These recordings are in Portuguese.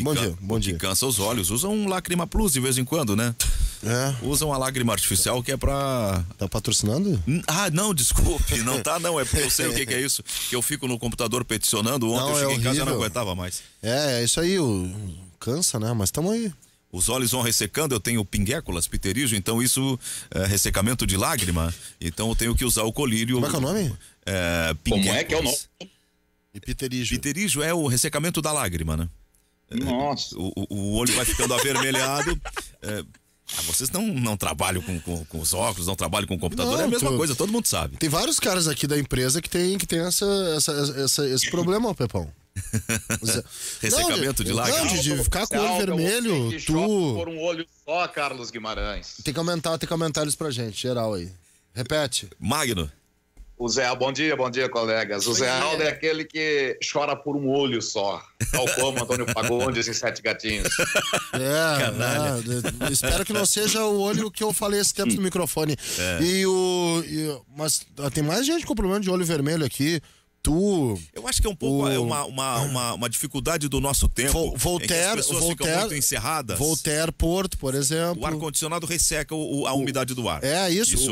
Bom dia, bom dia. Que cansa os olhos. Usam um Lágrima Plus de vez em quando, né? Usam a lágrima artificial que é pra... Tá patrocinando? Não, desculpe, não tá não, é porque eu sei o que é isso, que eu fico no computador peticionando, ontem eu cheguei em casa e não aguentava mais. É isso aí, cansa, né, mas tamo aí. Os olhos vão ressecando, eu tenho pinguéculas, pterígio, então isso é ressecamento de lágrima, então eu tenho que usar o colírio. Como é que é o nome? Como é que é o nome? Pterígio. Pterígio é o ressecamento da lágrima, né? Nossa. O olho vai ficando avermelhado. Vocês não trabalham com os óculos, não trabalham com o computador, é a mesma coisa, todo mundo sabe. Tem vários caras aqui da empresa que tem esse problema, ó, Pepão. Ressecamento de lágrima. Não, de ficar com o olho vermelho, por um olho só, Carlos Guimarães. Tem que aumentar eles pra gente, geral aí. Repete. Magno. O Zé, bom dia, colegas. O Zé Aldo é aquele que chora por um olho só, tal como Antônio Fagundes em Sete Gatinhos. Espero que não seja o olho que eu falei esse tempo no microfone. Mas tem mais gente com problema de olho vermelho aqui. Eu acho que é um pouco uma dificuldade do nosso tempo. Voltaire ficam muito encerradas. Voltaire, Porto, por exemplo. O ar-condicionado resseca a umidade do ar.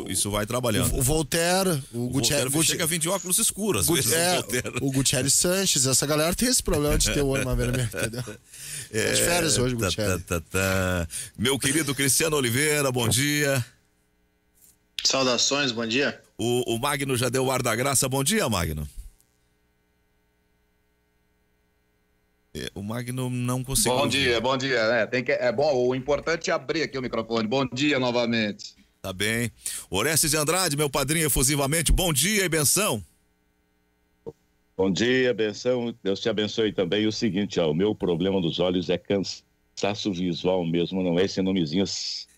Isso vai trabalhando. O Voltaire, o Gutierrez. Chega a vir de óculos escuros. O Gutierrez Sanches, essa galera tem esse problema de ter o olho mais vermelho, entendeu? De férias hoje, Gutierrez. Meu querido Cristiano Oliveira, bom dia. Saudações, bom dia. O Magno já deu o ar da graça, bom dia, Magno. O Magno não conseguiu. Bom dia. É bom, o importante é abrir aqui o microfone. Bom dia novamente. Tá bem. Orestes de Andrade, meu padrinho efusivamente, bom dia e benção. Bom dia, benção. Deus te abençoe também. E o seguinte, o meu problema dos olhos é cansaço visual mesmo, não é esse nomezinho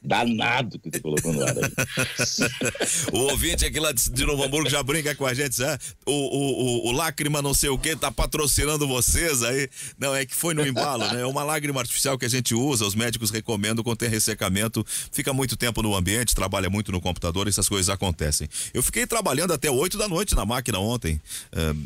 danado que tu colocou no ar aí. O ouvinte aqui lá de Novo Hamburgo já brinca com a gente, sabe? O lágrima não sei o que tá patrocinando vocês aí. Não, é que foi no embalo, né? É uma lágrima artificial que a gente usa, os médicos recomendam quando tem ressecamento, fica muito tempo no ambiente, trabalha muito no computador, essas coisas acontecem. Eu fiquei trabalhando até 8 da noite na máquina ontem,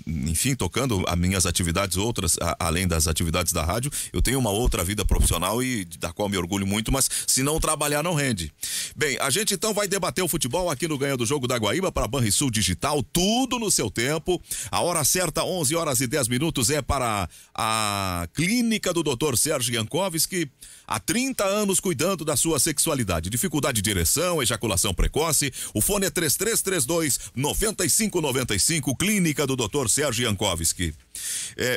enfim, tocando as minhas atividades outras, além das atividades da rádio. Eu tenho uma outra vida profissional e da qual me orgulho muito, mas se não trabalhar não rende. Bem, a gente então vai debater o futebol aqui no Ganha do Jogo da Guaíba para Banrisul Digital, tudo no seu tempo. A hora certa, 11h10, é para a clínica do Dr. Sérgio Jankowski, há 30 anos cuidando da sua sexualidade, dificuldade de ereção, ejaculação precoce. O fone é 3332-9595, clínica do Dr. Sérgio Jankowski.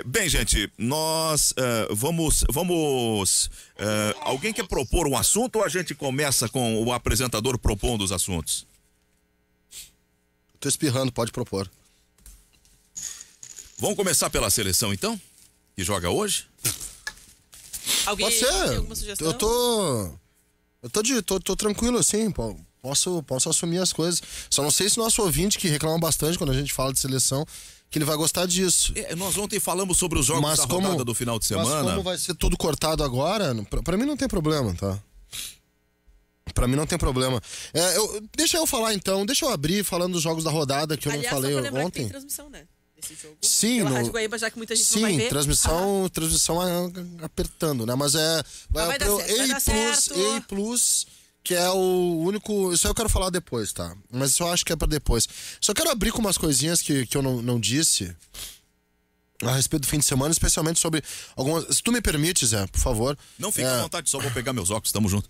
Bem, gente, nós vamos alguém quer propor um assunto ou a gente começa com o apresentador propondo os assuntos? Tô espirrando, pode propor. Vamos começar pela seleção então, que joga hoje? Alguém pode ser. Tem alguma sugestão? Eu tô tranquilo assim, posso assumir as coisas. Só não sei se nosso ouvinte, que reclama bastante quando a gente fala de seleção, que ele vai gostar disso. Nós ontem falamos sobre os jogos da rodada do final de semana. Mas como vai ser tudo cortado agora, pra mim não tem problema, tá? Pra mim não tem problema. Deixa eu falar então, deixa eu abrir falando dos jogos da rodada que eu não falei só pra ontem. Tem transmissão, né? Esse jogo. Sim, pela Rádio Guaíba, já que muita gente não vai ver. transmissão apertando, né? Mas vai dar certo. A Plus, que é o único. Isso aí eu quero falar depois, tá? Mas isso eu acho que é pra depois. Só quero abrir com umas coisinhas que eu não disse a respeito do fim de semana, especialmente sobre algumas. Se tu me permite, Zé, por favor. Não fica à vontade, só vou pegar meus óculos, tamo junto.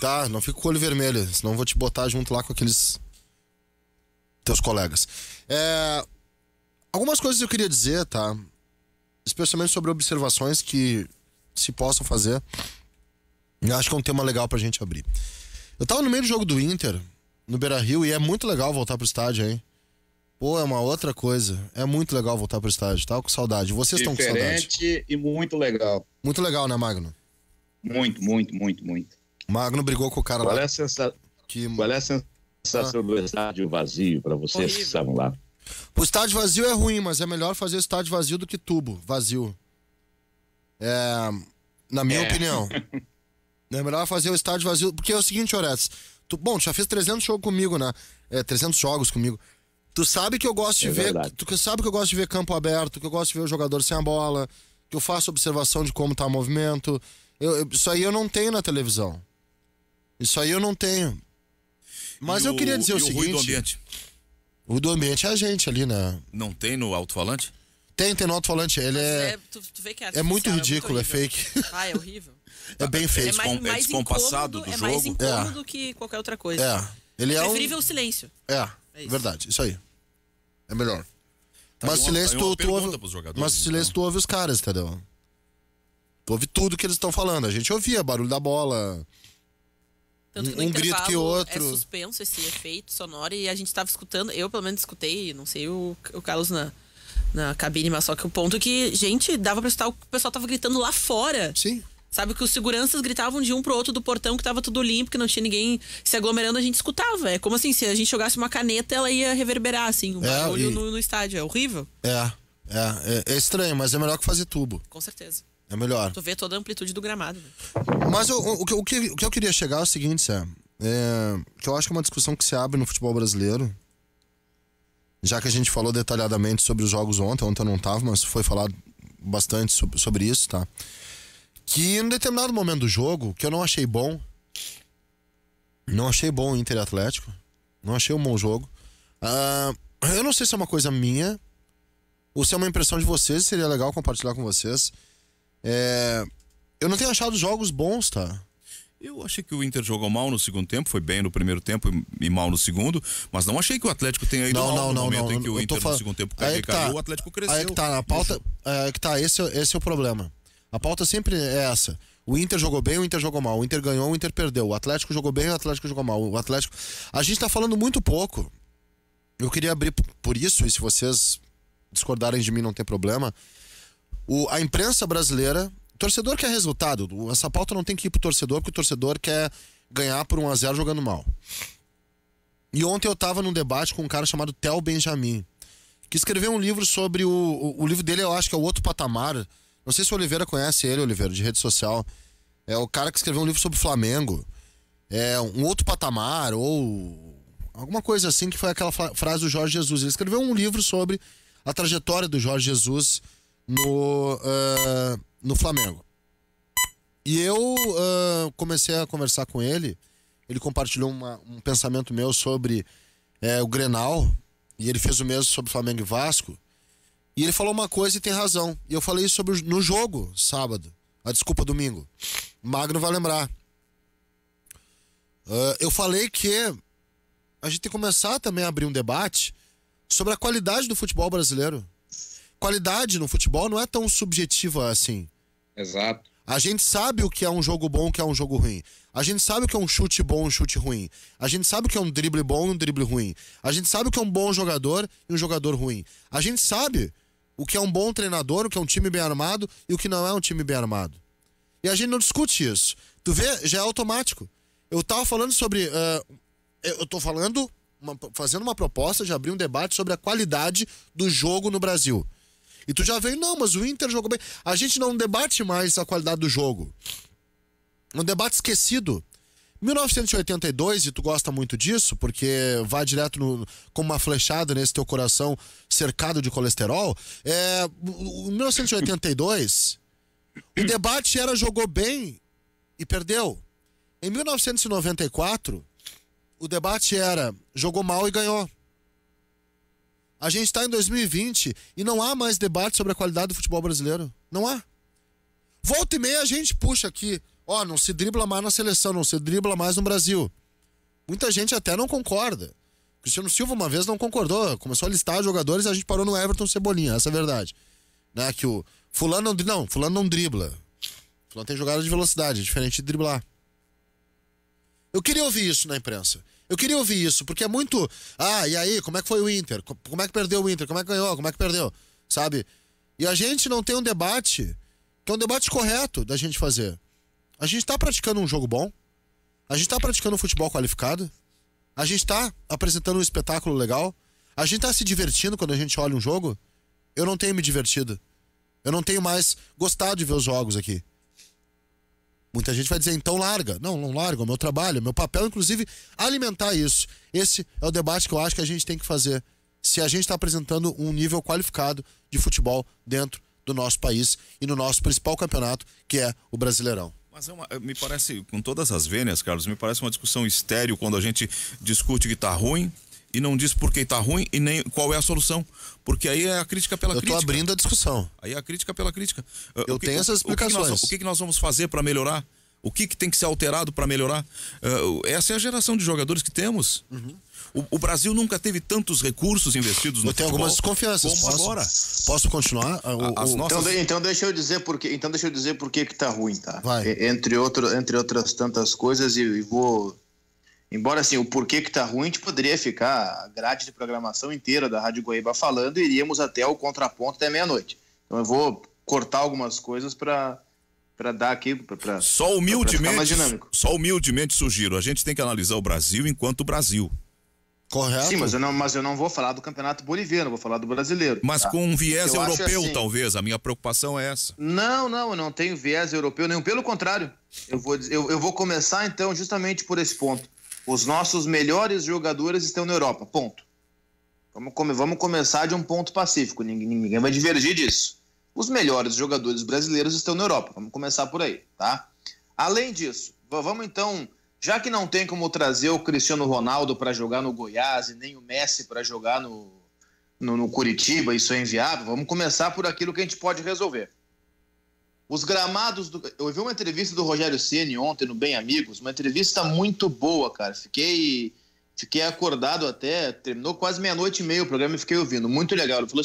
Tá, não fica com o olho vermelho, senão eu vou te botar junto lá com aqueles teus colegas. Algumas coisas eu queria dizer, tá? Especialmente sobre observações que se possam fazer. Eu acho que é um tema legal pra gente abrir. Eu tava no meio do jogo do Inter, no Beira-Rio, e é muito legal voltar pro estádio, hein? Pô, é uma outra coisa. É muito legal voltar pro estádio, tava com saudade. Vocês estão com saudade. Diferente e muito legal. Muito legal, né, Magno? Muito. Magno brigou com o cara Qual lá. É a sensação do estádio vazio pra vocês que estavam lá? O estádio vazio é ruim, mas é melhor fazer o estádio vazio do que tubo vazio. Na minha opinião. É melhor fazer o estádio vazio, porque é o seguinte, Orestes. Tu já fez 300 jogos comigo, né? 300 jogos comigo. Tu sabe que eu gosto de ver. Tu sabe que eu gosto de ver campo aberto, que eu gosto de ver o jogador sem a bola, que eu faço observação de como tá o movimento. Isso aí eu não tenho na televisão. Isso aí eu não tenho. Mas eu queria dizer o seguinte... ruído do ambiente? O ruído do ambiente é a gente ali, né? Não tem no alto-falante? Tem no alto-falante. Ele tu vê que é muito ridículo, é fake. Ah, é horrível. É bem feito. É descompassado do jogo. É jogo. mais incômodo que qualquer outra coisa. Ele é preferível o silêncio. É isso. Verdade. Isso aí. É melhor. Tá, mas silêncio tu ouve... Mas silêncio então. tu ouve os caras, entendeu? Tu ouve tudo que eles estão falando. A gente ouvia barulho da bola... Tanto que um grito que outro. É suspenso esse efeito sonoro e a gente estava escutando, eu pelo menos escutei, não sei o Carlos na cabine, mas só que o ponto que, gente, dava pra escutar o pessoal tava gritando lá fora. Sim. Sabe que os seguranças gritavam de um pro outro do portão que tava tudo limpo, que não tinha ninguém se aglomerando, a gente escutava. É como assim, se a gente jogasse uma caneta, ela ia reverberar, assim, um barulho no estádio. É horrível. É estranho, mas é melhor que fazer tubo. Com certeza. É melhor. Tu vê toda a amplitude do gramado. Mas o que eu queria chegar é o seguinte, Sam. Que eu acho que é uma discussão que se abre no futebol brasileiro. Já que a gente falou detalhadamente sobre os jogos ontem eu não tava, mas foi falado bastante sobre isso, tá? Que em determinado momento do jogo, que eu não achei bom. Não achei bom o Inter e Atlético. Não achei um bom jogo. Eu não sei se é uma coisa minha ou se é uma impressão de vocês, seria legal compartilhar com vocês. Eu não tenho achado jogos bons, tá? Eu achei que o Inter jogou mal no segundo tempo, foi bem no primeiro tempo e mal no segundo, mas não achei que o Atlético tenha ido mal no momento em que o Inter no segundo tempo caiu, o Atlético cresceu. Aí que tá, a pauta, esse é o problema. A pauta sempre é essa. O Inter jogou bem, o Inter jogou mal. O Inter ganhou, o Inter perdeu. O Atlético jogou bem, o Atlético jogou mal. O Atlético... A gente tá falando muito pouco. Eu queria abrir por isso, e se vocês discordarem de mim não tem problema. A imprensa brasileira, o torcedor quer resultado. Essa pauta não tem que ir pro torcedor, porque o torcedor quer ganhar por 1-0 jogando mal. E ontem eu tava num debate com um cara chamado Theo Benjamin, que escreveu um livro sobre o livro dele, eu acho que é o Outro Patamar. Não sei se o Oliveira conhece ele, Oliveira, de rede social. É o cara que escreveu um livro sobre o Flamengo. É um outro patamar, ou alguma coisa assim, que foi aquela frase do Jorge Jesus. Ele escreveu um livro sobre a trajetória do Jorge Jesus no Flamengo. E eu comecei a conversar com ele. Ele compartilhou um pensamento meu sobre o Grenal. E ele fez o mesmo sobre Flamengo e Vasco. E ele falou uma coisa e tem razão. E eu falei isso no jogo, sábado. Desculpa, domingo. Magno vai lembrar. Eu falei que a gente tem que começar também a abrir um debate sobre a qualidade do futebol brasileiro. Qualidade no futebol não é tão subjetiva assim. Exato. A gente sabe o que é um jogo bom, o que é um jogo ruim. A gente sabe o que é um chute bom, um chute ruim. A gente sabe o que é um drible bom e um drible ruim. A gente sabe o que é um bom jogador e um jogador ruim. A gente sabe o que é um bom treinador, o que é um time bem armado e o que não é um time bem armado. E a gente não discute isso. Tu vê, já é automático. Eu tava falando sobre... eu tô falando, fazendo uma proposta de abrir um debate sobre a qualidade do jogo no Brasil. E tu já veio, não, mas o Inter jogou bem. A gente não debate mais a qualidade do jogo. Um debate esquecido. 1982, e tu gosta muito disso, porque vai direto como uma flechada nesse teu coração cercado de colesterol. Em 1982, o debate era jogou bem e perdeu. Em 1994, o debate era jogou mal e ganhou. A gente está em 2020 e não há mais debate sobre a qualidade do futebol brasileiro. Não há. Volta e meia a gente puxa aqui. Não se dribla mais na seleção, não se dribla mais no Brasil. Muita gente até não concorda. Cristiano Silva uma vez não concordou. Começou a listar jogadores e a gente parou no Everton Cebolinha. Essa é a verdade. Né? Que o fulano não dribla. Fulano tem jogada de velocidade, é diferente de driblar. Eu queria ouvir isso na imprensa. Eu queria ouvir isso, porque é muito... e aí, como é que foi o Inter? Como é que perdeu o Inter? Como é que ganhou? Como é que perdeu? Sabe? E a gente não tem um debate, que é um debate correto da gente fazer. A gente tá praticando um jogo bom. A gente tá praticando um futebol qualificado. A gente tá apresentando um espetáculo legal. A gente tá se divertindo quando a gente olha um jogo. Eu não tenho me divertido. Eu não tenho mais gostado de ver os jogos aqui. Muita gente vai dizer, então larga. Não larga, é o meu trabalho, é o meu papel, inclusive, alimentar isso. Esse é o debate que eu acho que a gente tem que fazer. Se a gente está apresentando um nível qualificado de futebol dentro do nosso país e no nosso principal campeonato, que é o Brasileirão. Mas me parece, com todas as vênias, Carlos, me parece uma discussão estéril quando a gente discute que tá ruim e não diz por que tá ruim e nem qual é a solução. Porque aí é a crítica pela crítica. Eu tô abrindo a discussão. Aí é a crítica pela crítica. Eu tenho essas explicações. O que nós vamos fazer para melhorar? O que tem que ser alterado para melhorar? Essa é a geração de jogadores que temos. O Brasil nunca teve tantos recursos investidos no futebol. Eu tenho algumas desconfianças. Como agora? Posso continuar? Então deixa eu dizer por que tá ruim, tá? Vai. Entre outras tantas coisas, e vou... Embora assim, o porquê que tá ruim, a gente poderia ficar a grade de programação inteira da Rádio Guaíba falando e iríamos até o contraponto até meia-noite. Então eu vou cortar algumas coisas para dar aqui, para só humildemente, mais dinâmico. Só humildemente sugiro, a gente tem que analisar o Brasil enquanto Brasil. Correto. Sim, mas eu não vou falar do Campeonato Boliviano, vou falar do brasileiro. Mas tá? com um viés europeu, assim, talvez. A minha preocupação é essa. Não, eu não tenho viés europeu nenhum. Pelo contrário, eu vou começar então justamente por esse ponto. Os nossos melhores jogadores estão na Europa, ponto. Vamos começar de um ponto pacífico, ninguém vai divergir disso. Os melhores jogadores brasileiros estão na Europa, vamos começar por aí, tá? Além disso, vamos então, já que não tem como trazer o Cristiano Ronaldo para jogar no Goiás e nem o Messi para jogar no Curitiba, isso é inviável, vamos começar por aquilo que a gente pode resolver. Os gramados eu vi uma entrevista do Rogério Ceni ontem no Bem Amigos, uma entrevista muito boa, cara. Fiquei acordado até, terminou quase 00:30 o programa e fiquei ouvindo. Muito legal. Ele falou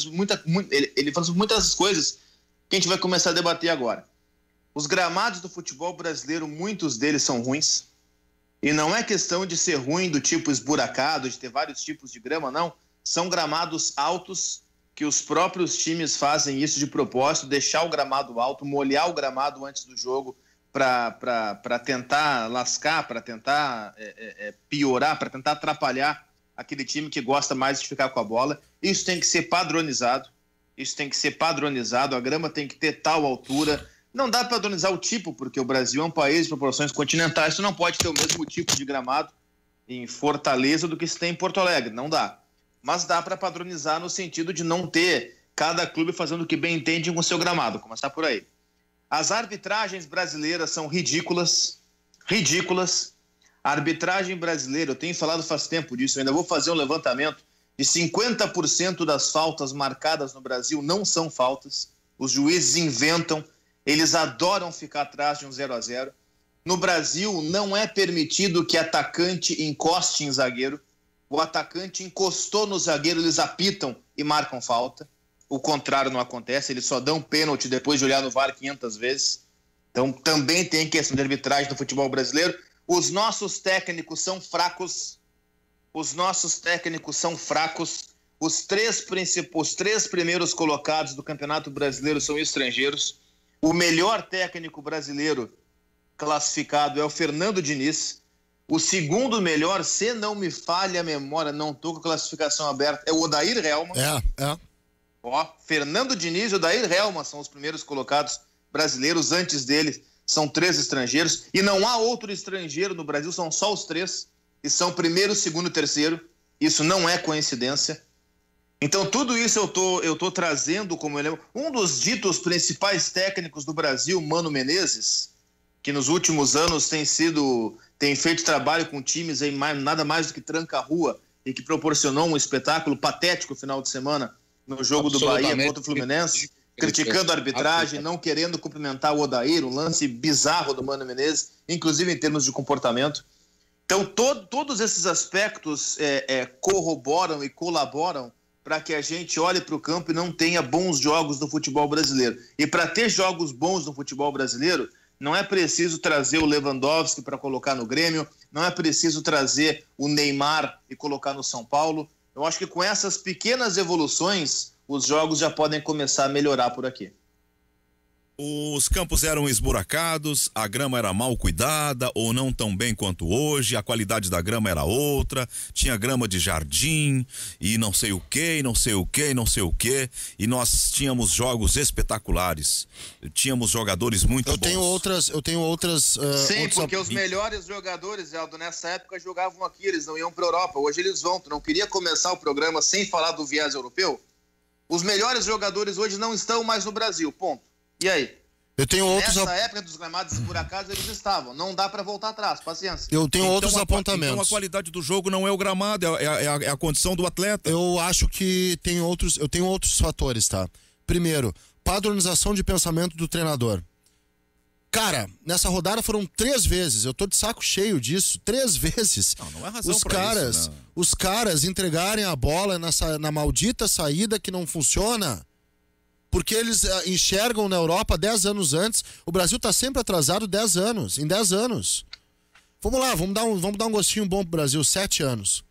sobre muitas coisas que a gente vai começar a debater agora. Os gramados do futebol brasileiro, muitos deles são ruins. E não é questão de ser ruim do tipo esburacado, de ter vários tipos de grama, não. São gramados altos, que os próprios times fazem isso de propósito, deixar o gramado alto, molhar o gramado antes do jogo para tentar lascar, para tentar piorar, para tentar atrapalhar aquele time que gosta mais de ficar com a bola. Isso tem que ser padronizado, a grama tem que ter tal altura. Não dá para padronizar o tipo, porque o Brasil é um país de proporções continentais, você não pode ter o mesmo tipo de gramado em Fortaleza do que se tem em Porto Alegre, não dá. Mas dá para padronizar no sentido de não ter cada clube fazendo o que bem entende com o seu gramado. Vou começar por aí. As arbitragens brasileiras são ridículas. A arbitragem brasileira, eu tenho falado faz tempo disso, eu ainda vou fazer um levantamento, de 50% das faltas marcadas no Brasil não são faltas. Os juízes inventam, eles adoram ficar atrás de um 0-0. No Brasil, não é permitido que atacante encoste em zagueiro. O atacante encostou no zagueiro, eles apitam e marcam falta. O contrário não acontece, eles só dão pênalti depois de olhar no VAR 500 vezes. Então também tem questão de arbitragem no futebol brasileiro. Os nossos técnicos são fracos. Os três primeiros colocados do Campeonato Brasileiro são estrangeiros. O melhor técnico brasileiro classificado é o Fernando Diniz. O segundo melhor, se não me falha a memória, não estou com a classificação aberta, é o Odair Helman. Fernando Diniz e Odair Helman são os primeiros colocados brasileiros. Antes dele são 3 estrangeiros. E não há outro estrangeiro no Brasil, são só os 3. E são primeiro, segundo e terceiro. Isso não é coincidência. Então tudo isso eu tô trazendo como elemento. Um dos ditos principais técnicos do Brasil, Mano Menezes, que nos últimos anos tem feito trabalho com times aí nada mais do que tranca-rua e que proporcionou um espetáculo patético no final de semana no jogo do Bahia contra o Fluminense, criticando a arbitragem, não querendo cumprimentar o Odair, um lance bizarro do Mano Menezes, inclusive em termos de comportamento. Então todos esses aspectos corroboram e colaboram para que a gente olhe para o campo e não tenha bons jogos no futebol brasileiro. E para ter jogos bons no futebol brasileiro, não é preciso trazer o Lewandowski para colocar no Grêmio, não é preciso trazer o Neymar e colocar no São Paulo. Eu acho que com essas pequenas evoluções, os jogos já podem começar a melhorar por aqui. Os campos eram esburacados, a grama era mal cuidada ou não tão bem quanto hoje, a qualidade da grama era outra, tinha grama de jardim e não sei o que, e nós tínhamos jogos espetaculares, tínhamos jogadores muito bons. Eu tenho outras... Sim, porque os melhores jogadores, Aldo, nessa época jogavam aqui, eles não iam para a Europa, hoje eles vão. Tu não queria começar o programa sem falar do viés europeu? Os melhores jogadores hoje não estão mais no Brasil, ponto. E aí? Eu tenho outros... Nessa época dos gramados, por acaso, eles estavam. Não dá pra voltar atrás, paciência. Eu tenho outros apontamentos. Então a qualidade do jogo não é o gramado, é a condição do atleta. Eu acho que eu tenho outros fatores, tá? Primeiro, padronização de pensamento do treinador. Cara, nessa rodada foram 3 vezes, eu tô de saco cheio disso, 3 vezes. Não é razão pra isso, né? Os caras entregarem a bola na maldita saída que não funciona, porque eles enxergam na Europa 10 anos antes. O Brasil tá sempre atrasado 10 anos, em 10 anos. Vamos lá, vamos dar um gostinho bom pro Brasil, 7 anos.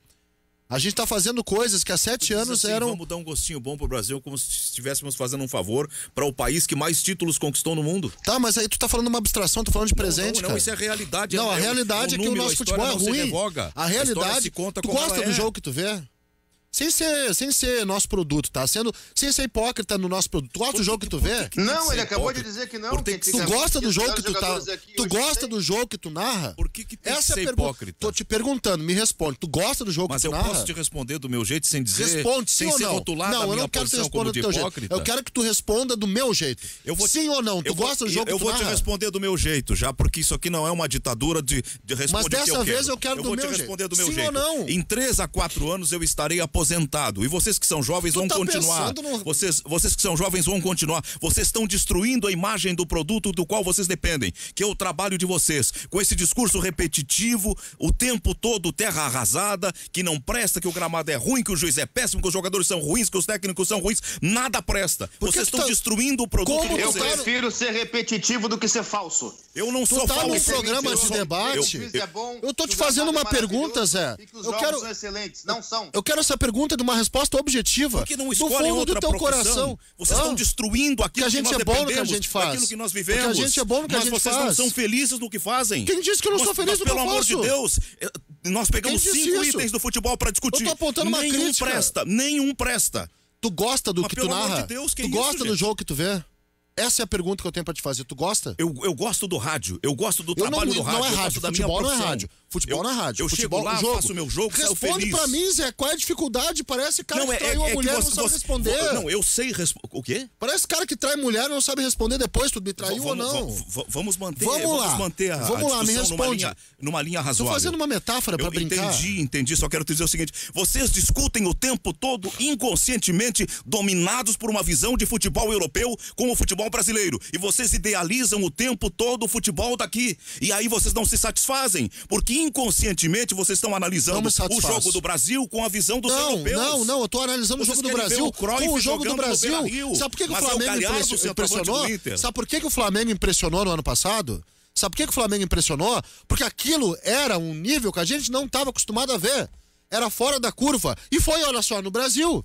A gente tá fazendo coisas que há 7 anos assim, eram... Vamos dar um gostinho bom pro Brasil, como se estivéssemos fazendo um favor para o país que mais títulos conquistou no mundo. Tá, mas aí tu tá falando uma abstração, tu falando de presente, não, isso é realidade. Não, a realidade é que o nosso futebol é ruim. A realidade, tu gosta do jogo que tu vê? Sem ser nosso produto, tá? Sem ser hipócrita no nosso produto. Tu gosta do jogo que tu vê? Não, ele acabou de dizer que não. Tu gosta do jogo que tu tá... Tu gosta do jogo que tu narra? Por que tem que ser hipócrita? Tô te perguntando, me responde. Tu gosta do jogo que tu narra? Mas eu posso te responder do meu jeito sem dizer... Responde, sim sem ou ser não? rotulado Não, eu não quero que tu responda do teu jeito. Eu quero que tu responda do meu jeito. Sim ou não? Tu gosta do jogo que tu narra? Eu vou te responder do meu jeito, já, porque isso aqui não é uma ditadura de responder. Mas dessa vez eu quero do meu jeito. Eu vou te responder do meu jeito. Sim ou não? Em 3 a 4 anos eu estarei aposentado. E vocês que são jovens vão continuar. Vocês que são jovens vão continuar. Vocês estão destruindo a imagem do produto do qual vocês dependem, que é o trabalho de vocês. Com esse discurso repetitivo, o tempo todo, terra arrasada, que não presta, que o gramado é ruim, que o juiz é péssimo, que os jogadores são ruins, que os técnicos são ruins. Nada presta. Vocês estão destruindo o produto de vocês. Eu prefiro ser repetitivo do que ser falso. Eu não sou falso. Tu tá num programa de debate. Eu tô te fazendo uma pergunta, Zé. Eu quero... são excelentes. Não são. Eu quero essa pergunta de uma resposta objetiva. Por que não escolhem outra do teu profissão? Coração. Vocês estão destruindo aquilo que nós dependemos, no que a gente faz. aquilo que nós vivemos. Porque a gente é bom no que a gente faz. Mas vocês não são felizes no que fazem. Quem disse que eu não sou feliz no que eu faço? Pelo amor de Deus, nós pegamos 5 itens do futebol para discutir. Eu tô apontando uma crítica. Nenhum presta. Tu gosta do que tu narra? De Deus, tu gosta do jogo que tu vê? Essa é a pergunta que eu tenho pra te fazer. Tu gosta? Eu gosto do rádio. Eu gosto do trabalho do rádio. Não é rádio. Futebol não é rádio. Futebol não é rádio. Eu chego lá, faço meu jogo, saio feliz. Responde pra mim, Zé. Qual é a dificuldade? Parece cara que traiu a mulher e não sabe responder. Não, eu sei responder. O quê? Parece cara que trai mulher e não sabe responder depois. Tu me traiu ou não? Vamos manter a discussão me responde. Numa linha razoável. Tô fazendo uma metáfora pra brincar. Entendi. Só quero te dizer o seguinte. Vocês discutem o tempo todo, inconscientemente, dominados por uma visão de futebol europeu como o futebol brasileiro. E vocês idealizam o tempo todo o futebol daqui. E aí vocês não se satisfazem. Porque inconscientemente vocês estão analisando o jogo do Brasil com a visão dos europeus. Não, eu tô analisando o jogo do Brasil com o jogo do Brasil. Sabe por que o Flamengo impressionou? Sabe por que o Flamengo impressionou no ano passado? Sabe por que o Flamengo impressionou? Porque aquilo era um nível que a gente não estava acostumado a ver. Era fora da curva. E foi, olha só, no Brasil.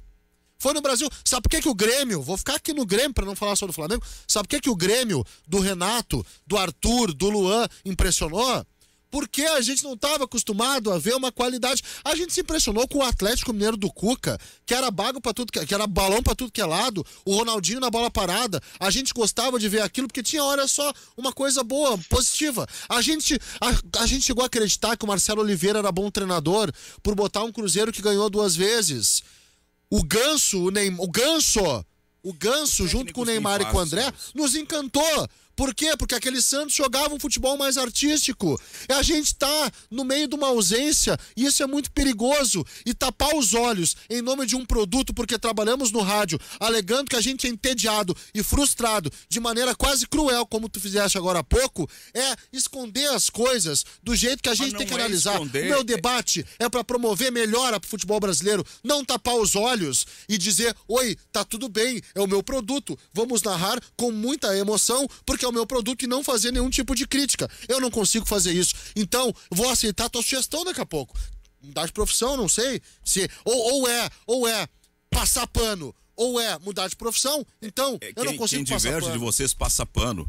Foi no Brasil. Sabe por que o Grêmio, vou ficar aqui no Grêmio para não falar só do Flamengo, sabe por que o Grêmio do Renato, do Arthur, do Luan impressionou? Porque a gente não estava acostumado a ver uma qualidade. A gente se impressionou com o Atlético Mineiro do Cuca, que era bago para tudo, que era balão para tudo que é lado, o Ronaldinho na bola parada. A gente gostava de ver aquilo porque tinha, olha só, uma coisa boa, positiva. A gente chegou a acreditar que o Marcelo Oliveira era bom treinador por botar um Cruzeiro que ganhou 2 vezes. O Ganso, junto com o Neymar e com o André, nos encantou. Por quê? Porque aquele Santos jogava um futebol mais artístico. E a gente tá no meio de uma ausência, e isso é muito perigoso. E tapar os olhos em nome de um produto, porque trabalhamos no rádio, alegando que a gente é entediado e frustrado de maneira quase cruel, como tu fizeste agora há pouco, é esconder as coisas do jeito que a gente tem que analisar. O meu debate é para promover melhora pro futebol brasileiro, não tapar os olhos e dizer, oi, tá tudo bem, é o meu produto, vamos narrar com muita emoção, porque é o meu produto e não fazer nenhum tipo de crítica. Eu não consigo fazer isso. Então, vou aceitar a tua sugestão daqui a pouco. Mudar de profissão, não sei. Se, ou é passar pano, ou é mudar de profissão. Então, eu não consigo passar pano. Quem diverge de vocês passa pano.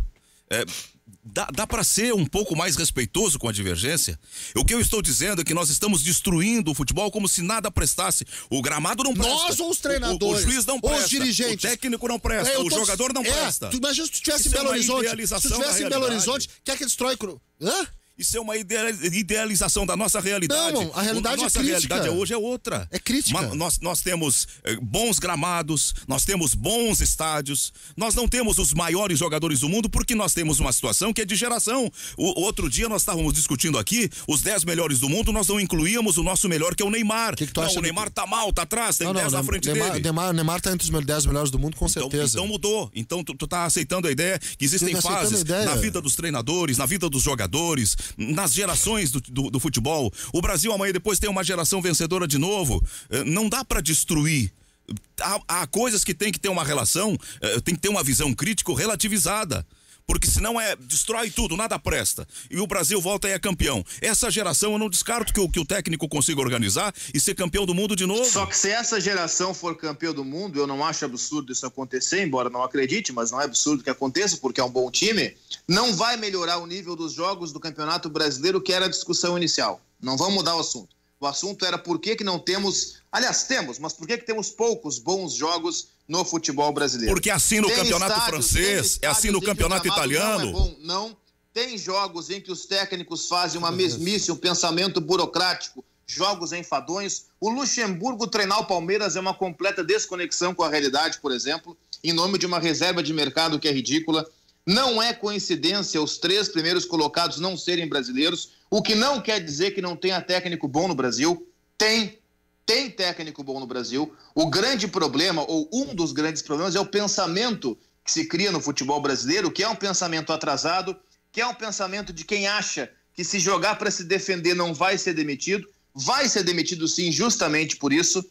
Dá para ser um pouco mais respeitoso com a divergência? O que eu estou dizendo é que nós estamos destruindo o futebol como se nada prestasse. O gramado não presta. Nós ou os treinadores? O juiz não presta. Os dirigentes. O técnicimo não presta. O jogador não presta. Tu imagina se tu estivesse em Belo Horizonte. Se tu estivesse em Belo Horizonte, quer que destrói... Hã? Isso é uma idealização da nossa realidade. Não, a realidade nossa é crítica. realidade hoje é outra. É crítica. Nós temos bons gramados, nós temos bons estádios, nós não temos os maiores jogadores do mundo porque nós temos uma situação que é de geração. O outro dia nós estávamos discutindo aqui, os 10 melhores do mundo, nós não incluímos o nosso melhor, que é o Neymar. Que tu acha o Neymar tá mal, tá atrás, tem 10 na frente dele. Neymar tá entre os 10 melhores do mundo, com certeza. Então mudou. Então tu tá aceitando a ideia que existem fases na vida dos treinadores, na vida dos jogadores, nas gerações do futebol. O Brasil amanhã depois tem uma geração vencedora de novo. Não dá para destruir. Há coisas que tem que ter uma relação, tem que ter uma visão crítica relativizada. Porque senão destrói tudo, nada presta. E o Brasil volta e é campeão. Essa geração eu não descarto que o técnico consiga organizar e ser campeão do mundo de novo. Só que se essa geração for campeão do mundo, eu não acho absurdo isso acontecer, embora não acredite, mas não é absurdo que aconteça, porque é um bom time, não vai melhorar o nível dos jogos do Campeonato Brasileiro, que era a discussão inicial. Não vamos mudar o assunto. O assunto era por que não temos... Aliás, temos, mas por que temos poucos bons jogos no futebol brasileiro? Porque assim no campeonato francês, é assim no campeonato italiano. Não é bom, não. Tem jogos em que os técnicos fazem uma mesmice, um pensamento burocrático, jogos enfadonhos. O Luxemburgo treinar o Palmeiras é uma completa desconexão com a realidade, por exemplo, em nome de uma reserva de mercado que é ridícula. Não é coincidência os 3 primeiros colocados não serem brasileiros, o que não quer dizer que não tenha técnico bom no Brasil. Tem técnico bom no Brasil. O grande problema, ou um dos grandes problemas, é o pensamento que se cria no futebol brasileiro, que é um pensamento atrasado, que é um pensamento de quem acha que se jogar para se defender não vai ser demitido. Vai ser demitido sim, justamente por isso.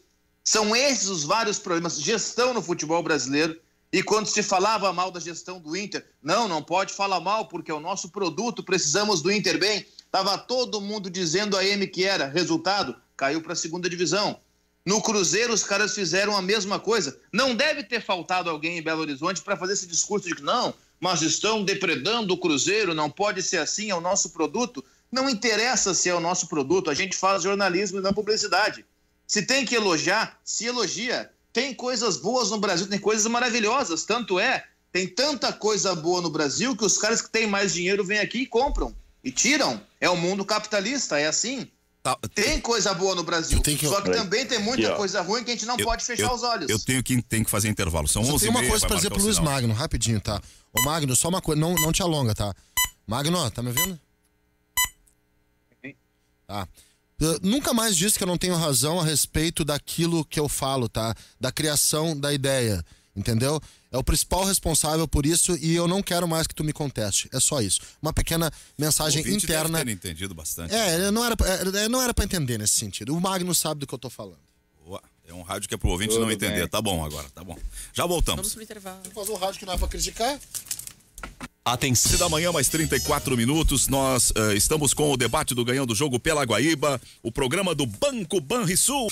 São esses os vários problemas. Gestão no futebol brasileiro. E quando se falava mal da gestão do Inter, não pode falar mal porque é o nosso produto, precisamos do Inter bem. Estava todo mundo dizendo a M que era. Resultado, caiu para a 2ª divisão. No Cruzeiro, os caras fizeram a mesma coisa. Não deve ter faltado alguém em Belo Horizonte para fazer esse discurso de que não, mas estão depredando o Cruzeiro, não pode ser assim, é o nosso produto. Não interessa se é o nosso produto, a gente faz jornalismo e não publicidade. Se tem que elogiar, se elogia. Tem coisas boas no Brasil, tem coisas maravilhosas, tanto tem tanta coisa boa no Brasil que os caras que têm mais dinheiro vêm aqui e compram, e tiram. É o mundo capitalista, é assim. Tem coisa boa no Brasil, só que também tem muita coisa ruim que a gente não pode fechar os olhos. Eu tenho que fazer intervalo, são 11h30. Tem uma coisa pra dizer pro Luiz Magno, rapidinho, tá? Ô Magno, só uma coisa, não te alonga, tá? Magno, tá me ouvindo? Tá. Nunca mais disse que eu não tenho razão a respeito daquilo que eu falo, tá? Da criação da ideia, entendeu? É o principal responsável por isso e eu não quero mais que tu me conteste. É só isso. Uma pequena mensagem interna. Deve ter entendido bastante. Não era pra entender nesse sentido. O Magno sabe do que eu tô falando. É um rádio que é pro ouvinte não entender. Bem. Tá bom agora, tá bom. Já voltamos. Vamos pro intervalo. Vamos fazer um rádio que não é pra criticar? Atenção da manhã, mais 34 minutos, nós estamos com o debate do Ganhando o Jogo pela Guaíba, o programa do Banco Banrisul.